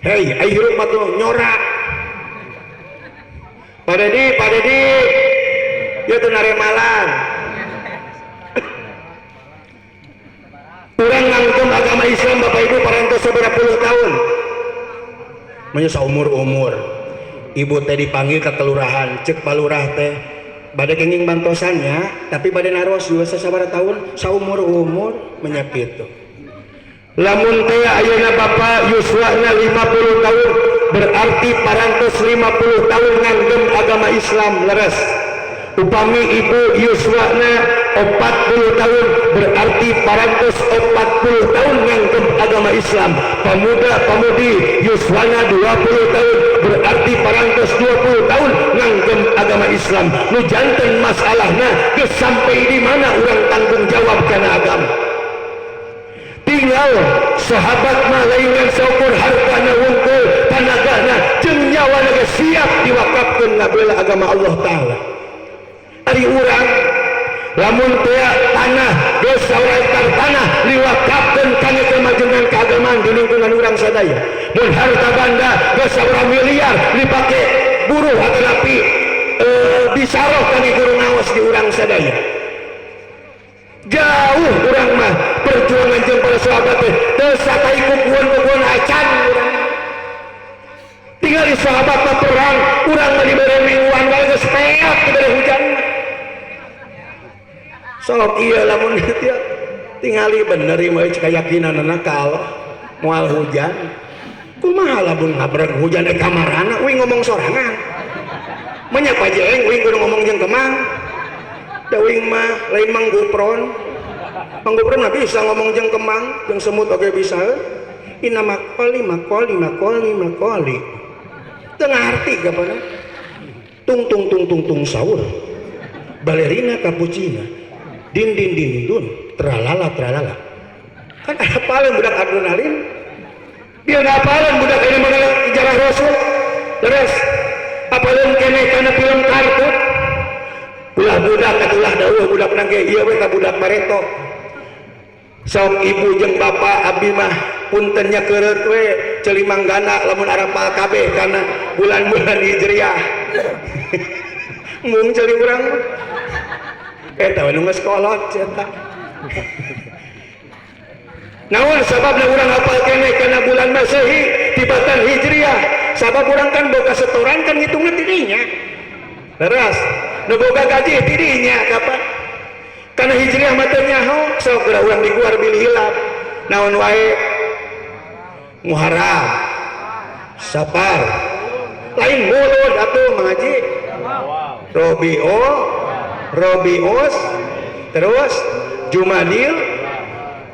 Hei, ai hirup mah tuh nyorak. Padedi ieu teu naremalan. Urang ngangtung agama Islam Bapak Ibu parantos saberapa puluh tahun. Manya saumur-umur. Ibu teh dipanggil ke kelurahan, cek palurah teh bade kenging bantosannya, tapi bade naros juga sabaraha tahun, saumur-umur menyakit tuh. Lamun teh ayeuna Bapak yuswana 50 tahun, berarti parantos 50 tahun nganggem agama Islam leres. upami ibu yuswana 40 tahun berarti parantos 40 tahun nganggep agama Islam. Pemuda-pemudi yuswana 20 tahun berarti parantos 20 tahun nganggep agama Islam. Nu janten masalahna geus sampai di mana urang tanggung jawab kana agama. Tinggal sahabat mah lain ngan saukur hartana wungkul tanagana jeung nyawana geus siap diwakafkeun ngabela agama Allah taala. Ari urang lamun teu tanah geus saurang tanah diwakafkeun kana kemajuan keagamaan di lingkungan urang sadaya. Mun harta banda geus saurang miliar dipake buruh atau napi disaroh kana guru ngawas di urang sadaya. Jauh urang mah perjuangan jeung para sahabat teh sakai kukuan acan urang. Tinggal di sahabat mah perang, urang mah dibere mingguan wae geus peot dibere hujan. Sok ieu lamun kieu tingali bener mah keyakinanna ka Allah moal hujan. Kumaha lamun ngabreg hujan di kamarana uing ngomong sorangan. Nya pajeng uing kudu ngomong jeung kemang. Dawing mah lain manggupron. Manggupron mah bisa ngomong jeung kemang, jeung semut oge bisa. Inna makoli. Tengah arti kapana? Tung saur. Balerina cappuccina. Din dun. Tralala. Kan apalin budak adrenalin. Dia apalin budak ini mengenal sejarah Rasul. Terus apalin kene kana film kartun. Ulah budak atulah dawuh budak nangge ieu we ka budak Pareto. Sok ibu jeung bapak abdi mah punten nya keureut we ceuli manggana lamun arapal kabeh kana bulan-bulan Hijriah. Mung ceuli urang eta we nu geus kolot eta. Naon sababna urang hafal keneh kana bulan Masehi tibatan Hijriah? Sabab urang kan boga setoran kan ngitungna ti dinya. Leres nu boga gaji ti dinya kapan? Kana Hijriah mah teu nyaho sok geura urang diguar bil hilap. Naon wae Muharram, Safar, lain mulud atuh mengaji. Robius, terus Jumadil,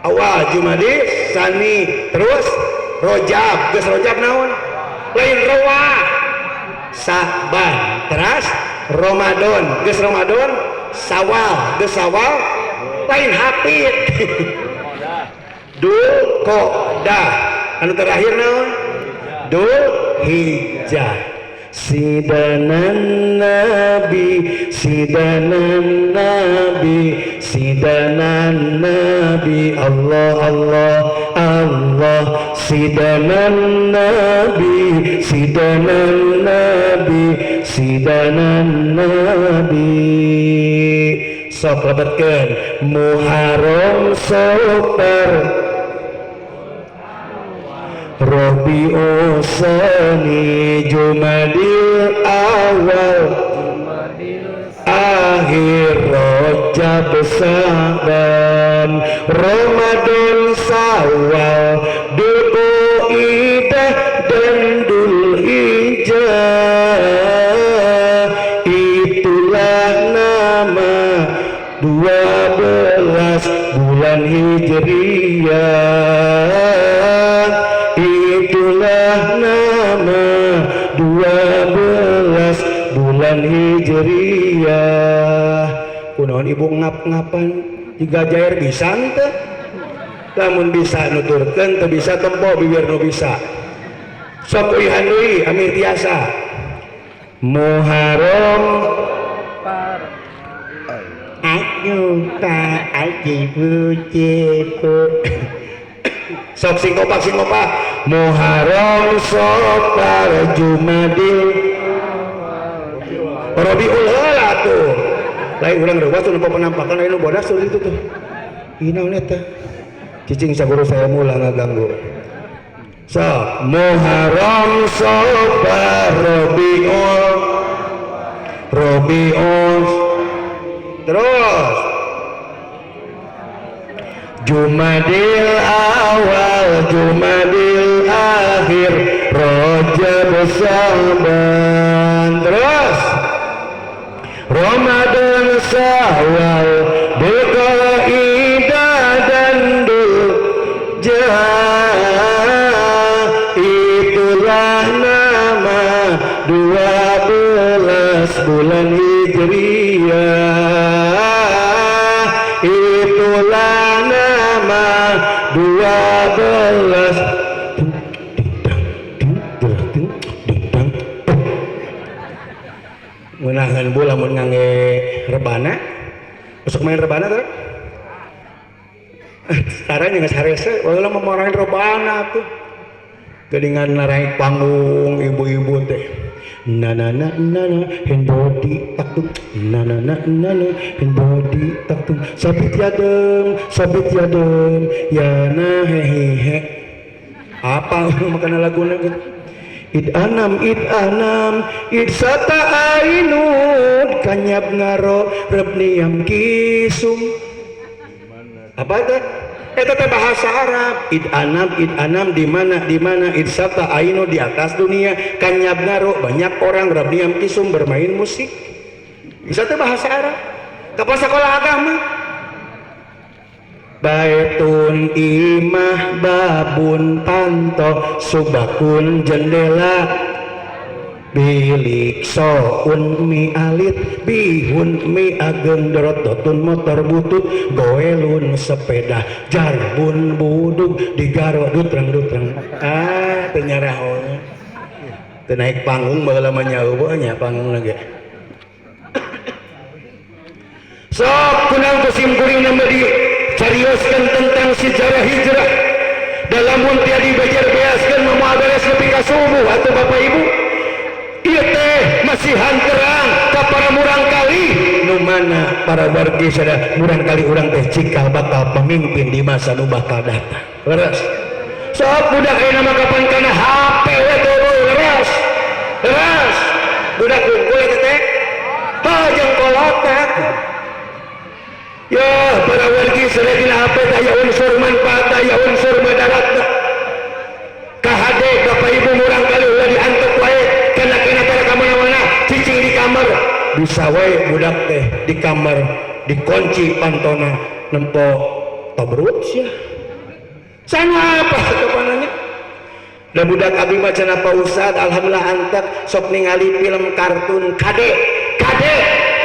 awal Jumadil, Sani, terus Rojab, geus Rojab naon? Lain Rowah, Sa'ban, terus Ramadan, geus Ramadan, Sawal, geus Sawal, lain Hafid. Dul Qodah, anu terakhir naon? Dul Hijjah. Sidanan Nabi Allah sidanan Nabi sok lebetkeun Muharram Safar Rabiul Tsani Jumadil Awal akhir Rajab Sa'ban Ramadan Syawal Dzulqa'dah dan Dzulhijjah itulah nama 12 bulan Hijriah. Itulah nama 12 bulan Hijriah. Kunaon ibu ngap-ngapan jiga jair bisa teh? Lamun bisa nuturkeun teu bisa tempo bibir nu bisa. Sok uihan deui ami tiasa. Muharram ayo ta aji pujiku. Sok singkopak Muharram Safar Jumadil Rabiul Awal tuh lain urang reuwas nu penampakan anu bodas itu tuh inaon eta cicing saguru saya mula ngaganggu. Sok Muharram Safar Rabiul terus Jumadil Awal Jumadil Akhir Rajab Sa'ban terus Ramadan awal berkaidah dan itulah nama 12 bulan Hijriah, itulah nama 12 menangan bola mengange rebana usuk main rebana tuh sekarang yang ngesarese walau mau marahin rebana tuh geningan narai panggung ibu-ibu teh nana hand body taktum nana hand body taktum sabit yadem ya nah hehehe apa makan lagu gitu id anam id sata ainud kanyab ngaro rebniam kisum apa itu? Itu bahasa Arab. Id anam di mana id sata ainud di atas dunia kanyab ngaro banyak orang rebniam kisum bermain musik. Itu bahasa Arab. Kapal sekolah agama. Baitun imah babun panto subakun jendela bilik soun mi alit bihun mi ageng dorototun motor butut goelun sepeda jarbun budug digaro dutrang ternyarah naik panggung baheula mah nyaeuweunnya panggung lagi sok kunang kusim kuring nama di carioskan tentang sejarah hijrah dalam muntia dibajar beaskan memaberes lebih ke subuh atau bapak ibu iya teh masih terang ke para murang kali nu mana para wargi sada murang kali urang teh cikal bakal pemimpin di masa nu bakal datang leres sok budak ayeuna mah kapan kana HP we teueuh leres budak unggul eta teh jeung kolotak ya para wargi sedina HP daya unsur manfaat daya unsur madarat kahade bapak ibu murang kali ulah diantuk wae kana para kamana-mana cicing di kamar bisa wae budak teh di kamar dikunci pantona nempo tobrut sia sana apa kepananya da budak abdi mah cenah Pak Ustad alhamdulillah antek sok ningali film kartun kade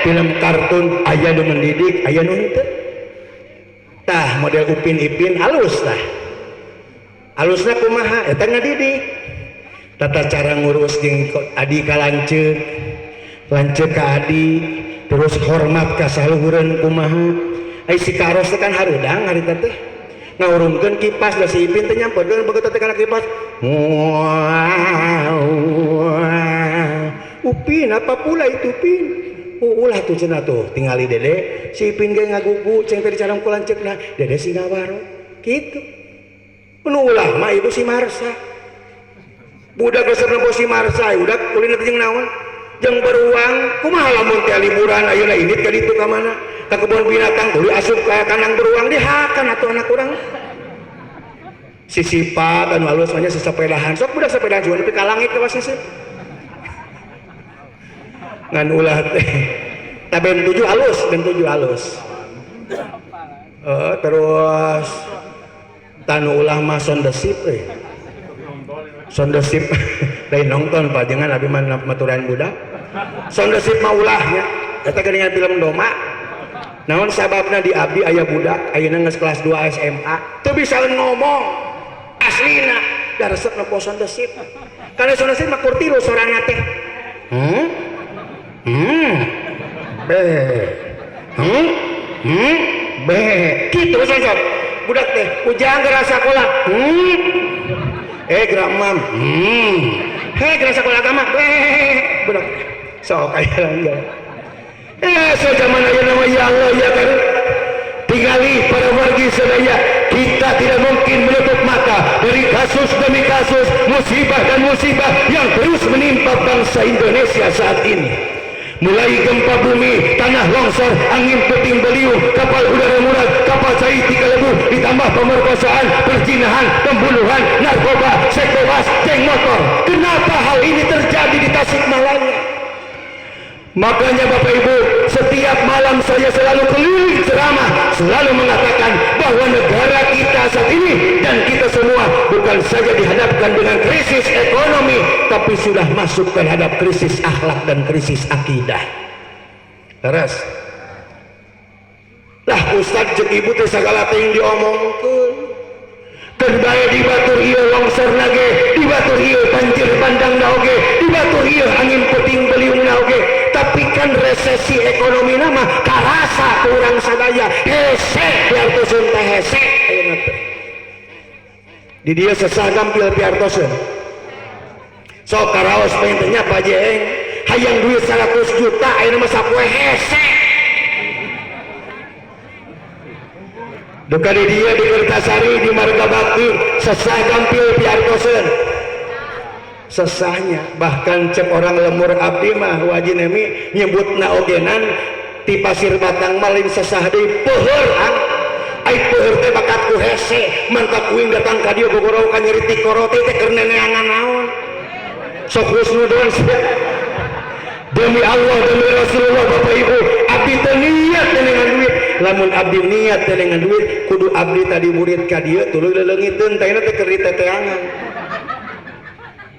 film kartun aya nu mendidik aya nu henteu tah model Upin Ipin halus tah halusna kumaha eta ngadidik tata cara ngurus jeung adi ka lanceuk ka adi terus hormat ka saluhureun kumaha ai si karos teh kan harudang harita teh ngurungkeun kipas da si Ipin teh nyampeurkeun begitu teh kana kipas Upin apa pula itu Upin ulah tuh cenah tuh tinggali dede si Ipin ge ngagugu ceng teh dicarang ku lanceukna dede si ngawaro kitu nu ulah mah ibu si Marsa budak geus nempo si Marsa budak kulina teh jeung naon jeung beruang kumaha lamun teh liburan ayeuna indit ka ditu ka mana ka kebun binatang tuluy asup ka kandang beruang dihakan atuh anak urang sisipat anu alus mah nya sesepedahan sok budak sepedahan jual nepi ka langit ka sisip ngan ulah teh ta ben 7 halus terus tanu ulah mah sondesip sondesip lain nonton Pak jangan abi mah maturan budak sondesip mah ulahnya eta geuningan film doma naon sababna di abdi aya budak ayeuna geus kelas 2 SMA teu bisa ngomong aslina da resep na sondesip kana sondesip mah kurtilu sorana teh gitu sosok budak teh ujang gerasa sekolah gramam gerasa sekolah agama budak sok aya langga so zaman ayeuna mah ya Allah ya kan tinggali para wargi sadaya kita tidak mungkin menutup mata dari kasus demi kasus musibah dan musibah yang terus menimpa bangsa Indonesia saat ini mulai gempa bumi, tanah longsor, angin puting beliung, kapal udara murah, kapal cair 3 lebu, ditambah pemerkosaan, perzinahan, pembunuhan, narkoba, seks bebas, geng motor. Kenapa hal ini terjadi di Tasikmalaya? Makanya Bapak Ibu, setiap malam saya selalu keliling ceramah, selalu mengatakan bahwa negara kita saat ini dan kita semua bukan saja dihadapkan dengan krisis ekonomi, tapi sudah masuk terhadap krisis akhlak dan krisis akidah. Terus lah Ustaz jeung ibu teh sagala teh diomongkeun. Keur bae di batur ieu longsor nage, di batur ieu banjir bandang oge, di batur ieu angin puting beliung oge. Tapi kan resesi ekonomi nama karasa kurang sadaya hese biartoseun teh hese ayeuna teh. Di dieu sesah gampil biartoseun. Sok karaos pentenya Pak Jeng, hayang duit 100 juta ayeuna mah sapoe hese. Duka di dia di Kertasari di Marga Bakti sesah gampil biartoseun sesahnya. Bahkan cek orang lemur abdi mah wajib nemi nyebutna ogenan ti Pasir Batang malin sesah deui peuheur ai peuheur teh bakat ku hese mantap kuing datang ka dieu gogoro ka nyeri ti koroti teh keur neneangan naon sok husnudon demi Allah demi Rasulullah. Bapak Ibu, abdi teh niat dengan duit, lamun abdi niat dengan duit kudu abdi tadi murid ka dieu tuluy leungiteun tayna teh keur diteteangan.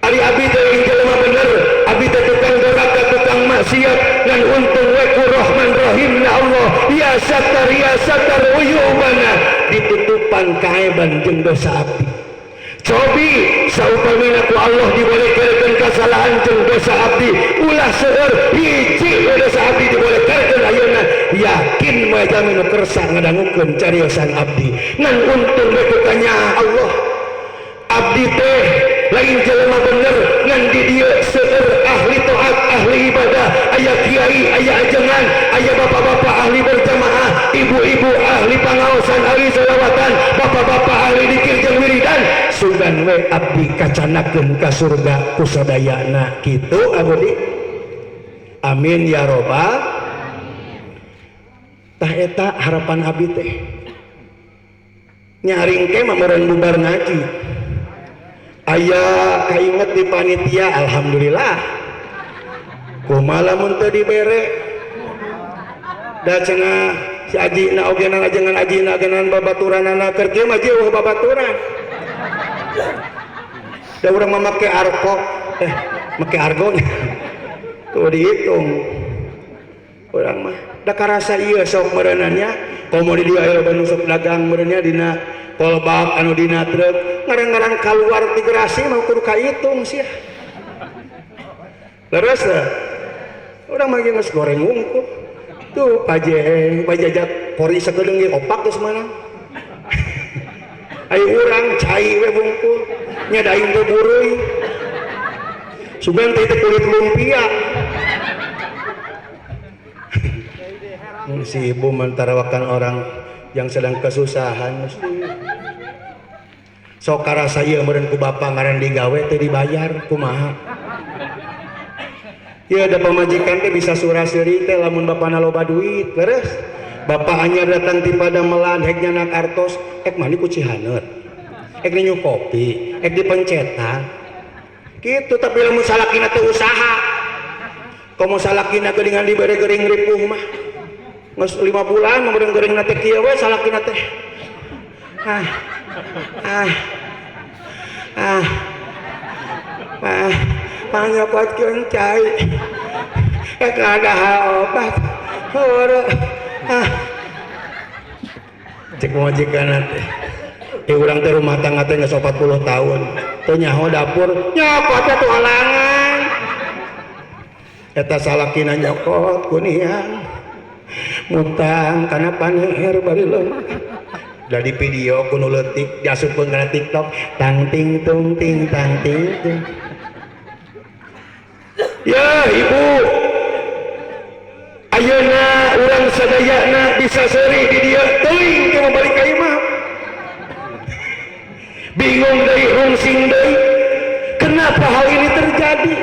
Ari abdi teh jelema bener, abdi teh tukang doraka tukang maksiat ngan untung we ku Rahman Rahimna Allah ya satar uyubana ditutupan kaeban jeung dosa abdi. Cobi saupamina ku Allah dibolehkeun kasalahan jeung dosa abdi ulah seueur hiji dosa abdi dibolehkeun ayeuna yakin moe jamin kersa ngadangukeun cariosan abdi ngan untung we ku tanya Allah abdi teh lain jelema bener ngan di dieu seueur ahli taat ahli ibadah aya kiai aya ajengan aya bapak-bapak ahli berjamaah ibu-ibu ahli pangaosan ahli selawatan bapak-bapak ahli dzikir jeung wiridan sugan we abdi kacanakeun ka surga ku sadayana kitu abdi amin ya robbal. Tah eta harapan abdi teh nyaring ke meureun bubar ngaji aya kainget di panitia alhamdulillah kumaha lamun teu dibere da cenah si ajina ogenan ajengan ajina agenan babaturanana keur kieu mah jeuh babaturan da urang mah make arko make argo tuh dihitung urang mah da karasa ieu sok meureunannya komodi dia aya Bandung sok dagang meureunnya dina kolbak anu dina truk ngarang-ngarang kaluar ti gerasi mah kudu kahitung sia. Leres urang mah geus goreng unggul tuh pajeng pajajak pori sagedeung ge opak geus mana ai urang cai we bungkul nya daing teh buruy sugan teh kulit lumpia si ibu mentarawakan orang yang sedang kesusahan mesti sok karasa ieu meureun ku bapa ngaran digawe teu dibayar kumaha ieu da pamajikan teh bisa surah seuri teh lamun bapana loba duit leres bapa anyar datang ti Padamelan hek nyana kartos ek mani ku Cihaneut ek nyu kopi ek dipencetan kitu. Tapi lamun salakina teh usaha komo salakina geuningan dibere geuring ripuh mah geus 5 bulan meureun geuringna teh kieu we salakina teh panyokotkeun cai ek ngadaha obat heureuh cek majikanna teh urang teh rumah tangga teh geus 40 tahun teu nyaho dapur nyokot atuh halangan eta salakina nyokot kuniang mutang kana paneher bari leung da di video kuno leutik diasupkeun kana TikTok tang ting tung ting tang ting tung. Ya ibu ayeuna urang sadayana bisa seuri di dieu teuing teu balik ka imah bingung deui rungsing deui kenapa hal ini terjadi.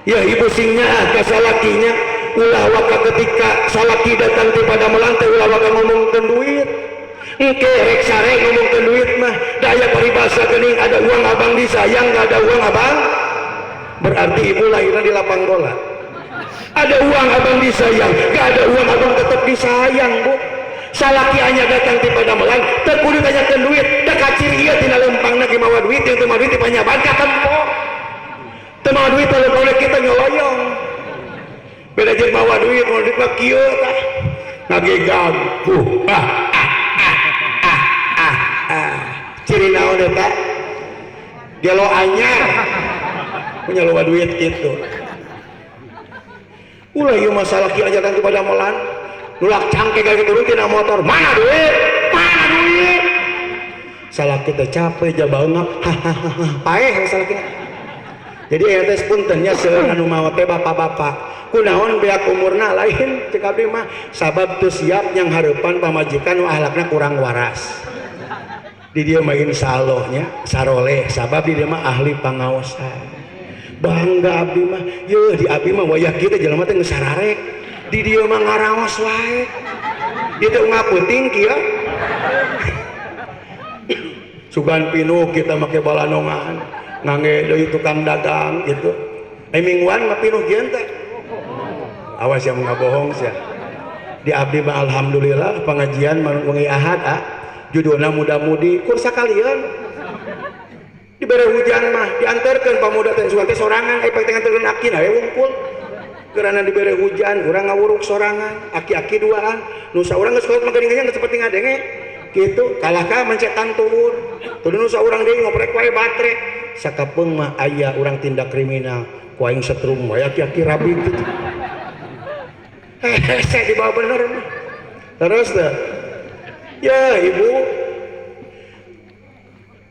Ya ibu singnya ka salakinya ulah waka ketika salaki datang di Padamelan teh ulah waka ngomongkeun duit engke rek sare ngomongkeun duit mah daya paribasa geuning ada uang abang disayang gak ada uang abang berarti ibu lahirna di lapang bola ada uang abang disayang, gak ada uang abang tetap disayang bu. Salaki hanya datang di Padamelan terkudu tanyakan duit dah kacir iya tina lempang lagi mawa duit yang teu mawa duit di panyaban ka tempo teu mawa duit kalau oleh kita nyoloyong beda jeung mawa duit mah kieu tah ngagegag ciri naon eta gelo anyar punya loba duit gitu ulah ieu masalah kieu aja kan kepada Padamelan nulak cangke gak turun tina motor mana duit salah kita capek jabaungap hahaha paeh salah kita jadi eta puntennya seueur anu mawa teh bapak-bapak kunaon beak umurna lain cek abdi mah sabab teu siap yang hareupan pamajikan nu ahlakna kurang waras di dieu mah insyaallah nya saroleh sabab di dieu mah ahli pangaosan bangga abdi mah yeuh di abdi mah wayah kieu teh jelema teh geus sararek di dieu mah ngaraos wae dieu teh ngaputing kieu sugan pinuh kita make balanongan ngangge deui tukang dagang gitu mingguan mah pinuh kieu teh awas yang ngabohong sia di abdi mah alhamdulillah pengajian wengi ahad judulna muda-mudi kur sakalian dibere hujan mah diantarkeun pamuda teh sugan teh sorangan pake nganterkeun akina we wungkul karena diberi hujan urang ngawuruk sorangan aki-aki duaan nusa urang geus kolot manggading-gading geus seperti ngadenge kitu kalahkah mencetan tuhur tuluy nusa urang deui ngoprek wae batre sakapeung mah aya urang tindak kriminal ku aing setrum wae aki-aki rabi kitu saya dibawa bener mah terus teh ya ibu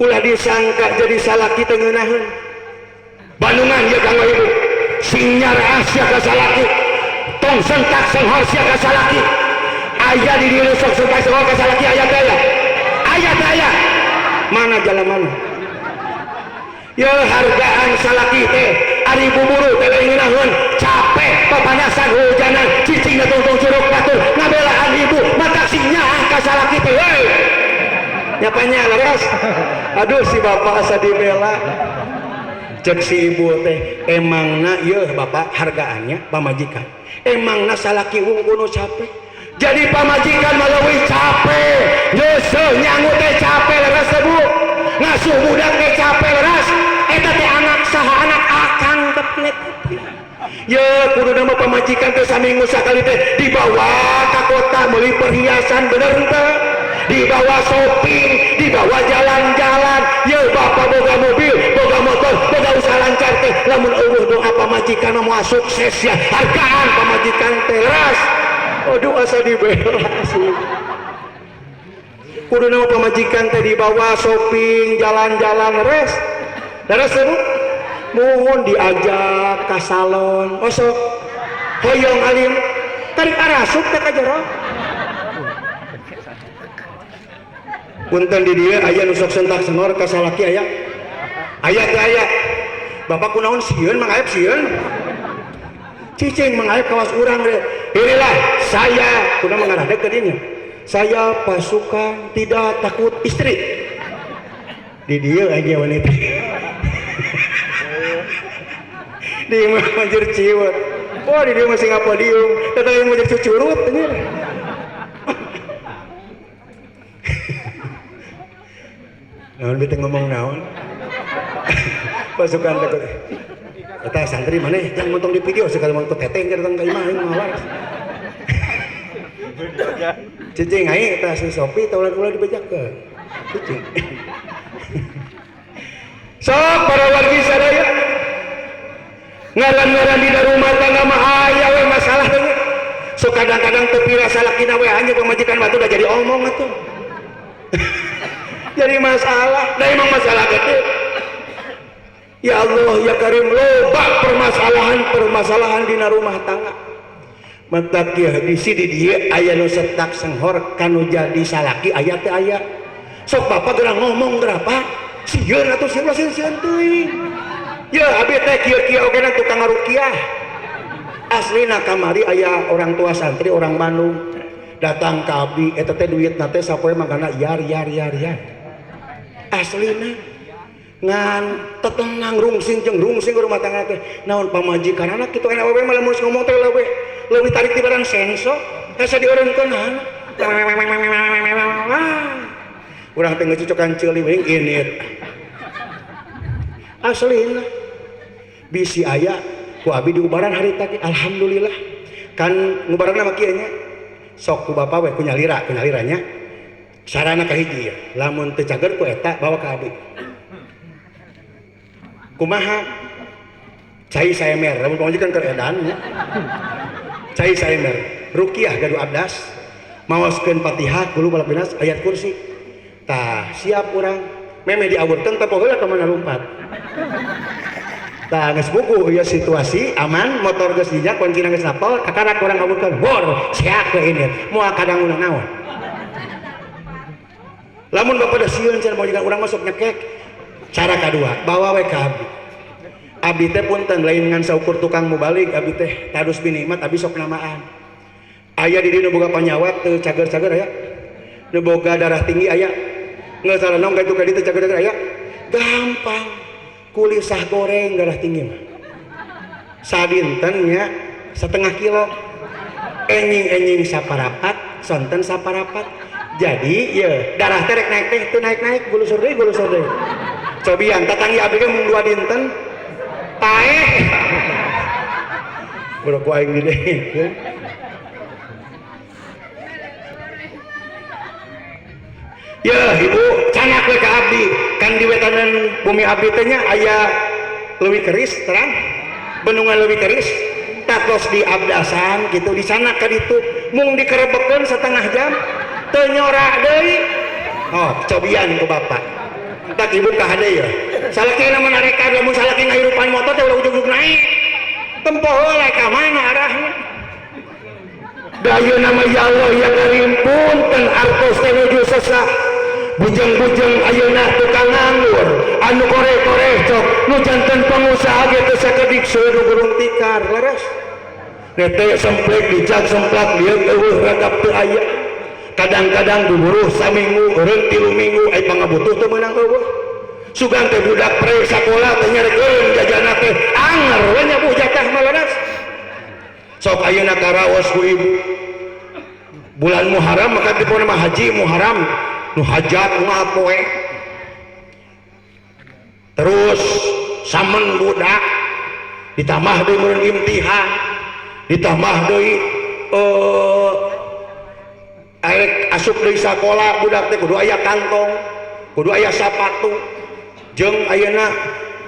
ulah disangka jadi salaki teh ngeunaheun Bandungan ya kang ibu sing rahasia ka salaki tong sentak senghor sia ka salaki aya di dieu sok sentak senghor ka salaki aya mana jalan mana ya hargaan salaki teh ari buburu teh ngeunaheun capek papanasan hujanan cicingna tungtung curug batur ngabelaan ibu mata sing nyaah ka salaki teh we nyapanya leres aduh si bapak asa dibela cek si ibu teh emangna ieu bapak hargaannya pamajikan emangna salaki wungkul nu capek jadi pamajikan malawi capek nyeuseul nyangu teh capek leres bu ngasuh budak teh capek leres eta teh anak saha anak akang teplet ye kudu nama pamajikan teh saminggu sakali teh dibawa ka kota meuli perhiasan bener teh dibawa shopping, dibawa jalan-jalan ya bapak boga mobil, boga motor, boga usaha lancar teh lamun eueuh doa pamajikan mau sukses ya hargaan pamajikan teras aduh asa dibela kudu nama pamajikan teh dibawa shopping, jalan-jalan res bu mohon diajak ka salon osok hoyong alim tarik arasuk teh ka jero punten di dia aya nu sok sentak senor ka salaki aya teh aya bapak kunaon sieun mangayep sieun cicing mangayep kawas urang deh inilah saya kunaon mengarah ke dinya saya pasukan tidak takut istri di dia aja wanita di mah manjur ciwet oh di dia masih ngapodium datang yang manjur cucurut ini naon bete ngomong naon pasukan takut eta santri maneh jangan montong di video sekali montong teteng datang ka imah ngawar cicing aing eta si Sopi taulan ulah dibejakeun cicing sok para wargi sadaya ngaran-ngaran di rumah tangga mah aya we masalah teh so kadang-kadang teu pira salakina we hanya pemajikan batu udah jadi omong atuh jadi masalah da emang masalah gede ya Allah ya Karim loba permasalahan dina rumah tangga matak ya di sini dia aya nu setak senghor kanu jadi salaki aya teh aya sok bapak gerang ngomong berapa sieun atuh sieun teuing ya abi teh kieu-kieu oge tukang ngarukiah aslina kamari aya orang tua santri orang Bandung datang ka abdi eta teh duitna teh sapoe mangkana yar aslina ngan tetenang rungsing jeung rungsing rumah tangga teh naon pamajikan anak kitu enak we malah mun ngomong teh leuwih tarik ti barang senso hese dieureunkeun urang teh ngecucokan ceuli mending init aslina bisi aya ku abi diubaran hari tadi alhamdulillah kan ngubaran mah kieu nya sok ku bapa we ku nyaliranya sarana kahiji ya lamun teu cager ku eta bawa ka abi kumaha cai saemer lamun pamajikan keur edan nya cai saemer ruqyah gadu abdas maoskeun Fatihah kulo balak binas ayat kursi tah siap urang meme diawurkeun teh heula ka mana lumpat tah geus buku ieu situasi aman motor geus dijak kuncina geus napol kakarak urang awurkeun bor seak we ini moal kadang urang naon lamun bapak da sieun cenah majikan urang masuk nyekek cara kedua bawa we ka abdi teh punten lain ngan saukur tukang mubalik abdi teh tarus binikmat abdi sok namaan aya di dieu boga panyawat teu cager-cager aya nu boga darah tinggi aya geus salenong ka itu ka dieu teu cager-cager aya gampang kulisah goreng darah tinggi mah sadinten nya setengah kilo enying-enying saparapat sonten saparapat jadi ya darah teh rek naik teh teu naik-naik gulusur deui cobian tatangi abdi ge mung 2 dinten tae udah ku aing didekeun ya ibu canak we ka abdi kan di wetanan bumi abdi teh nya aya leuwih keris terang bendungan leuwih keris tatos di abdasan gitu di sana ka ditu mung dikerebekeun setengah jam teu nyorak deui oh cobian ku bapak entak ibu ka hade ya salaki na menareka lamun salaki ngahirupan motor teh udah ujug-ujug naik tempo heula ka mana arahnya dayeuna mah ya Allah ya Karim punten artos teh nuju sesak bujeng-bujeng ayeuna tukang nganggur anu kore-kore cok nu janten pengusaha ge teu sakedik seueur gurung tikar leres teh semplek dijak semplak dieu eueuh ragap teu aya kadang-kadang diburuh saminggu eureun 3 minggu ai pangabutuh teu meunang eueuh sugan teh budak pre sakola teh nyarekeun jajana teh anger we nya bujah teh maleres sok ayeuna karaos ku ibu bulan Muharram maka dipun mah haji Muharram nu hajat nu apoe terus samen budak ditambah deui meureun imtihan ditambah deui arek asup deui sakola budak teh kudu aya kantong kudu aya sapatu jeung ayeuna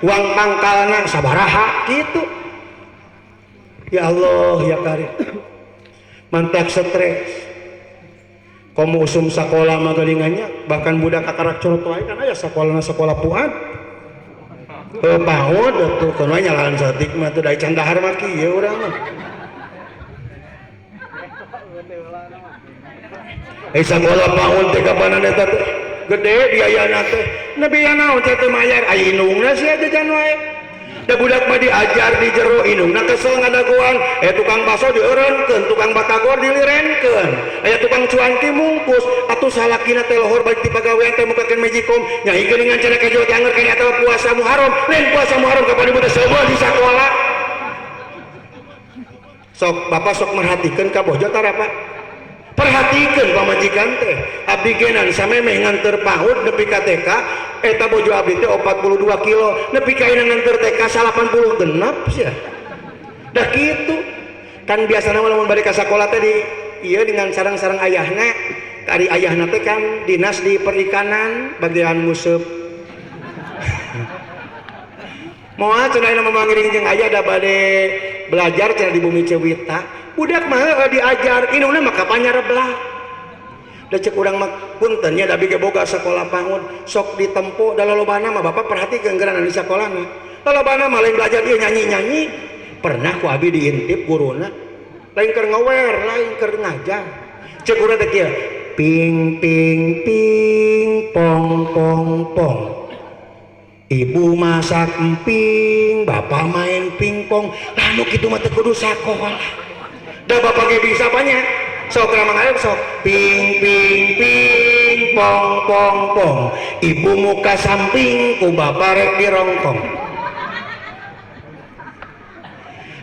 uang pangkalna sabaraha kitu ya Allah ya Karim mantak stres komo usum sakola mah gelingannya bahkan budak akarak corot wae kan aya sakolana sakola puan paud atuh kan we nyalahan saeutik mah teu dai can dahar mah kieu urang mah sakola paud teh kapanan eta teh gede biayana teh nebiana naon teh teu mayar ai inungna sia jajan wae da budak mah diajar di jero indungna kesel ngadaguan tukang baso dieureunkeun tukang batagor dilirenkeun aya tukang cuanki mungkus atuh salakina teh lohor balik ti pagawean teh mukakeun mejikom nyai geuningan cenah ka jawa anger kana eta puasa Muharram lain puasa Muharram kapan ibu teh seubeuh di sakola sok bapak sok merhatikeun ka bojo tara Pak perhatikeun pamajikan teh abdi genan samemeh nganteur PAUD nepi ka TK eta bojo abdi teh 42 kilo nepi ka ina nganteur TK 80 genep sia dah kitu kan biasana lamun bade ka sakola teh di ieu dengan sareng-sareng ayahna kari ayahna teh kan dinas di perikanan bagian museup moal cenah ayeuna memangiring jeung aya da bade belajar cenah di bumi Cewita budak mah diajar inuna mah kapanya reblah da cek urang mah punten nya da bege boga sakola PAUD sok ditempo da lolobana mah bapak perhatikeun geuranan di sakolana lolobana mah lain belajar ieu nyanyi-nyanyi pernah ku abi diintip guruna lain keur ngawer lain keur ngajar cek urang teh kieu ping ping ping pong pong pong ibu masak emping bapak main pingpong lalu kitu mah teh kudu sakola da bapak ge bisa banyak sok ramang air sok ping ping ping pong pong pong ibu muka samping ku bapak rek dirongkong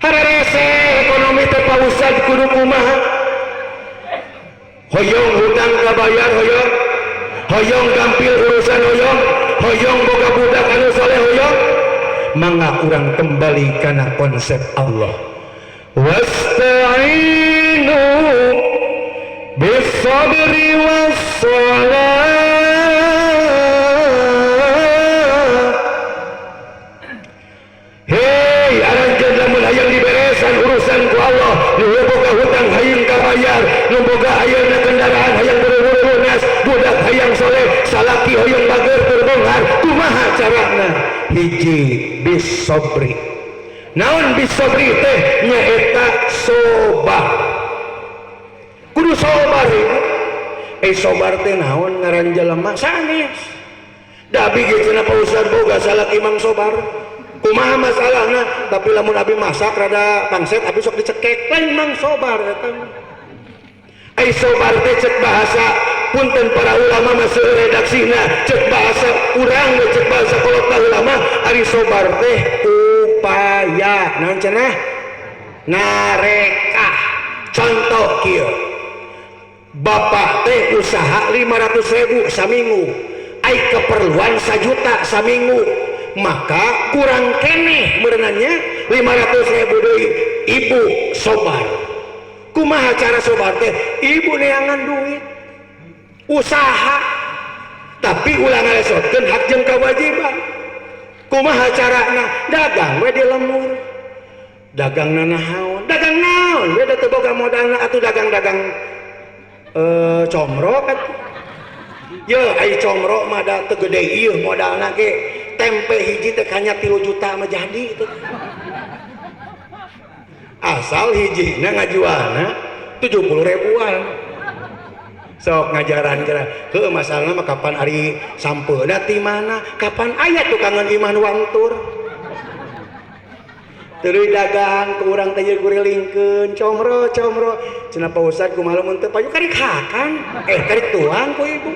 hararese ekonomi teh pausad kudu kumaha hoyong hutang kabayar hoyong gampil urusan hoyong boga budak anu soleh hoyong mangga urang kembali kana konsep Allah wasta'inu bisabri wassalat hei aranjeun lamun hayang diberesan urusan ku Allah nu boga hutang hayang kabayar nu boga ayeuna kendaraan hayang buru-buru lunas budak hayang soleh salaki hoyong bager terbongkar kumaha carana hiji bisabri naon bisabri teh nyaeta sobar kudu sobar sobar teh naon ngaran jelema sanes da abi ge cenah pausad boga salaki mang sobar kumaha masalahna tapi lamun abi masak rada pangset abi sok dicekek lain mang sobar eta sobar teh cek bahasa punten para ulama masih redaksina cek bahasa urang cek bahasa kolotna ulama ari sobar teh upaya naon cenah nareka contoh kieu bapak teh usaha 500.000 saminggu ai keperluan 1 juta saminggu maka kurang keneh merenanya 500.000 deui ibu sobar kumaha cara sobar teh ibu neangan duit usaha tapi ulang ngalesotkeun hak jeung kewajiban kumaha carana dagang we di lemur dagang nanahaon dagang naon we da teu boga modalna atuh dagang-dagang comro kan ye ai comro mah da teu gede ieu modalna ge tempe hiji teh kanya 3 juta mah jadi itu asal hijina ngajualna 70 ribuan sok ngajaran kira heuh masalahna mah kapan ari sampeuna ti mana kapan aya tukangan iman wangtur tuluy dagang ku urang teh gurilingkeun comro cenah pa ustad kumaha mun teu payu kari hakan kari tuang ku ibu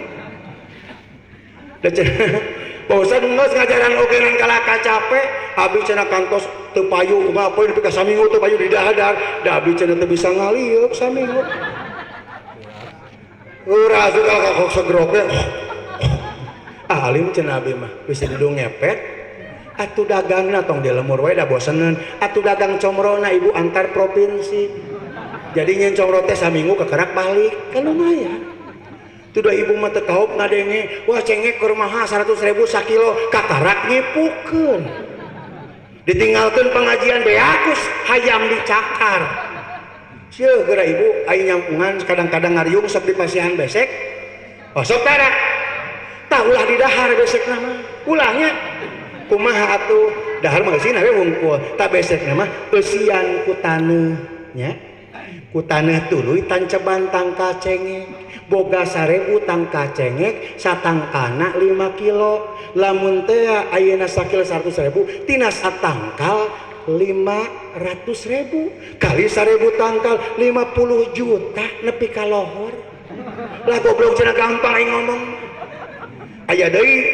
da cenah pa ustad geus ngajaran oge nan kalaka capek abi cenah kantos teu payu kumaha poe nepi ka saminggu teu payu di dahar da abi cenah teu bisa ngalieup saminggu urang suka kakok segroknya alim cenah abi mah bisa didung ngepet atuh dagangna tong di lemur wae da boseneun atuh dagang comrona ibu antar provinsi jadi nyen comro teh saminggu kekerak balik kan lumayan tuh da ibu mah teu kaop ngadenge wah cengek keur maha 100.000 sakilo kakarak ngipukeun ditinggalkeun pengajian beakus hayam dicakar sieun geura ibu ai nyampungan kadang-kadang ngariung sok dipasihan besek sok perak tah ulah di dahar besekna mah ulahnya kumaha atuh dahar mah geusina we wungkul tak besekna mah eusian ku taneuh nya ku taneuh tuluy tanceban tangka cengek boga 1.000 tangka cengek satangkana 5 kilo lamun teh ayeuna sakilo 100.000 tina satangkal 500.000 kali 1.000 tangkal 50 juta nepi ka lohor lah goblok cenah gampang aing ngomong aya deui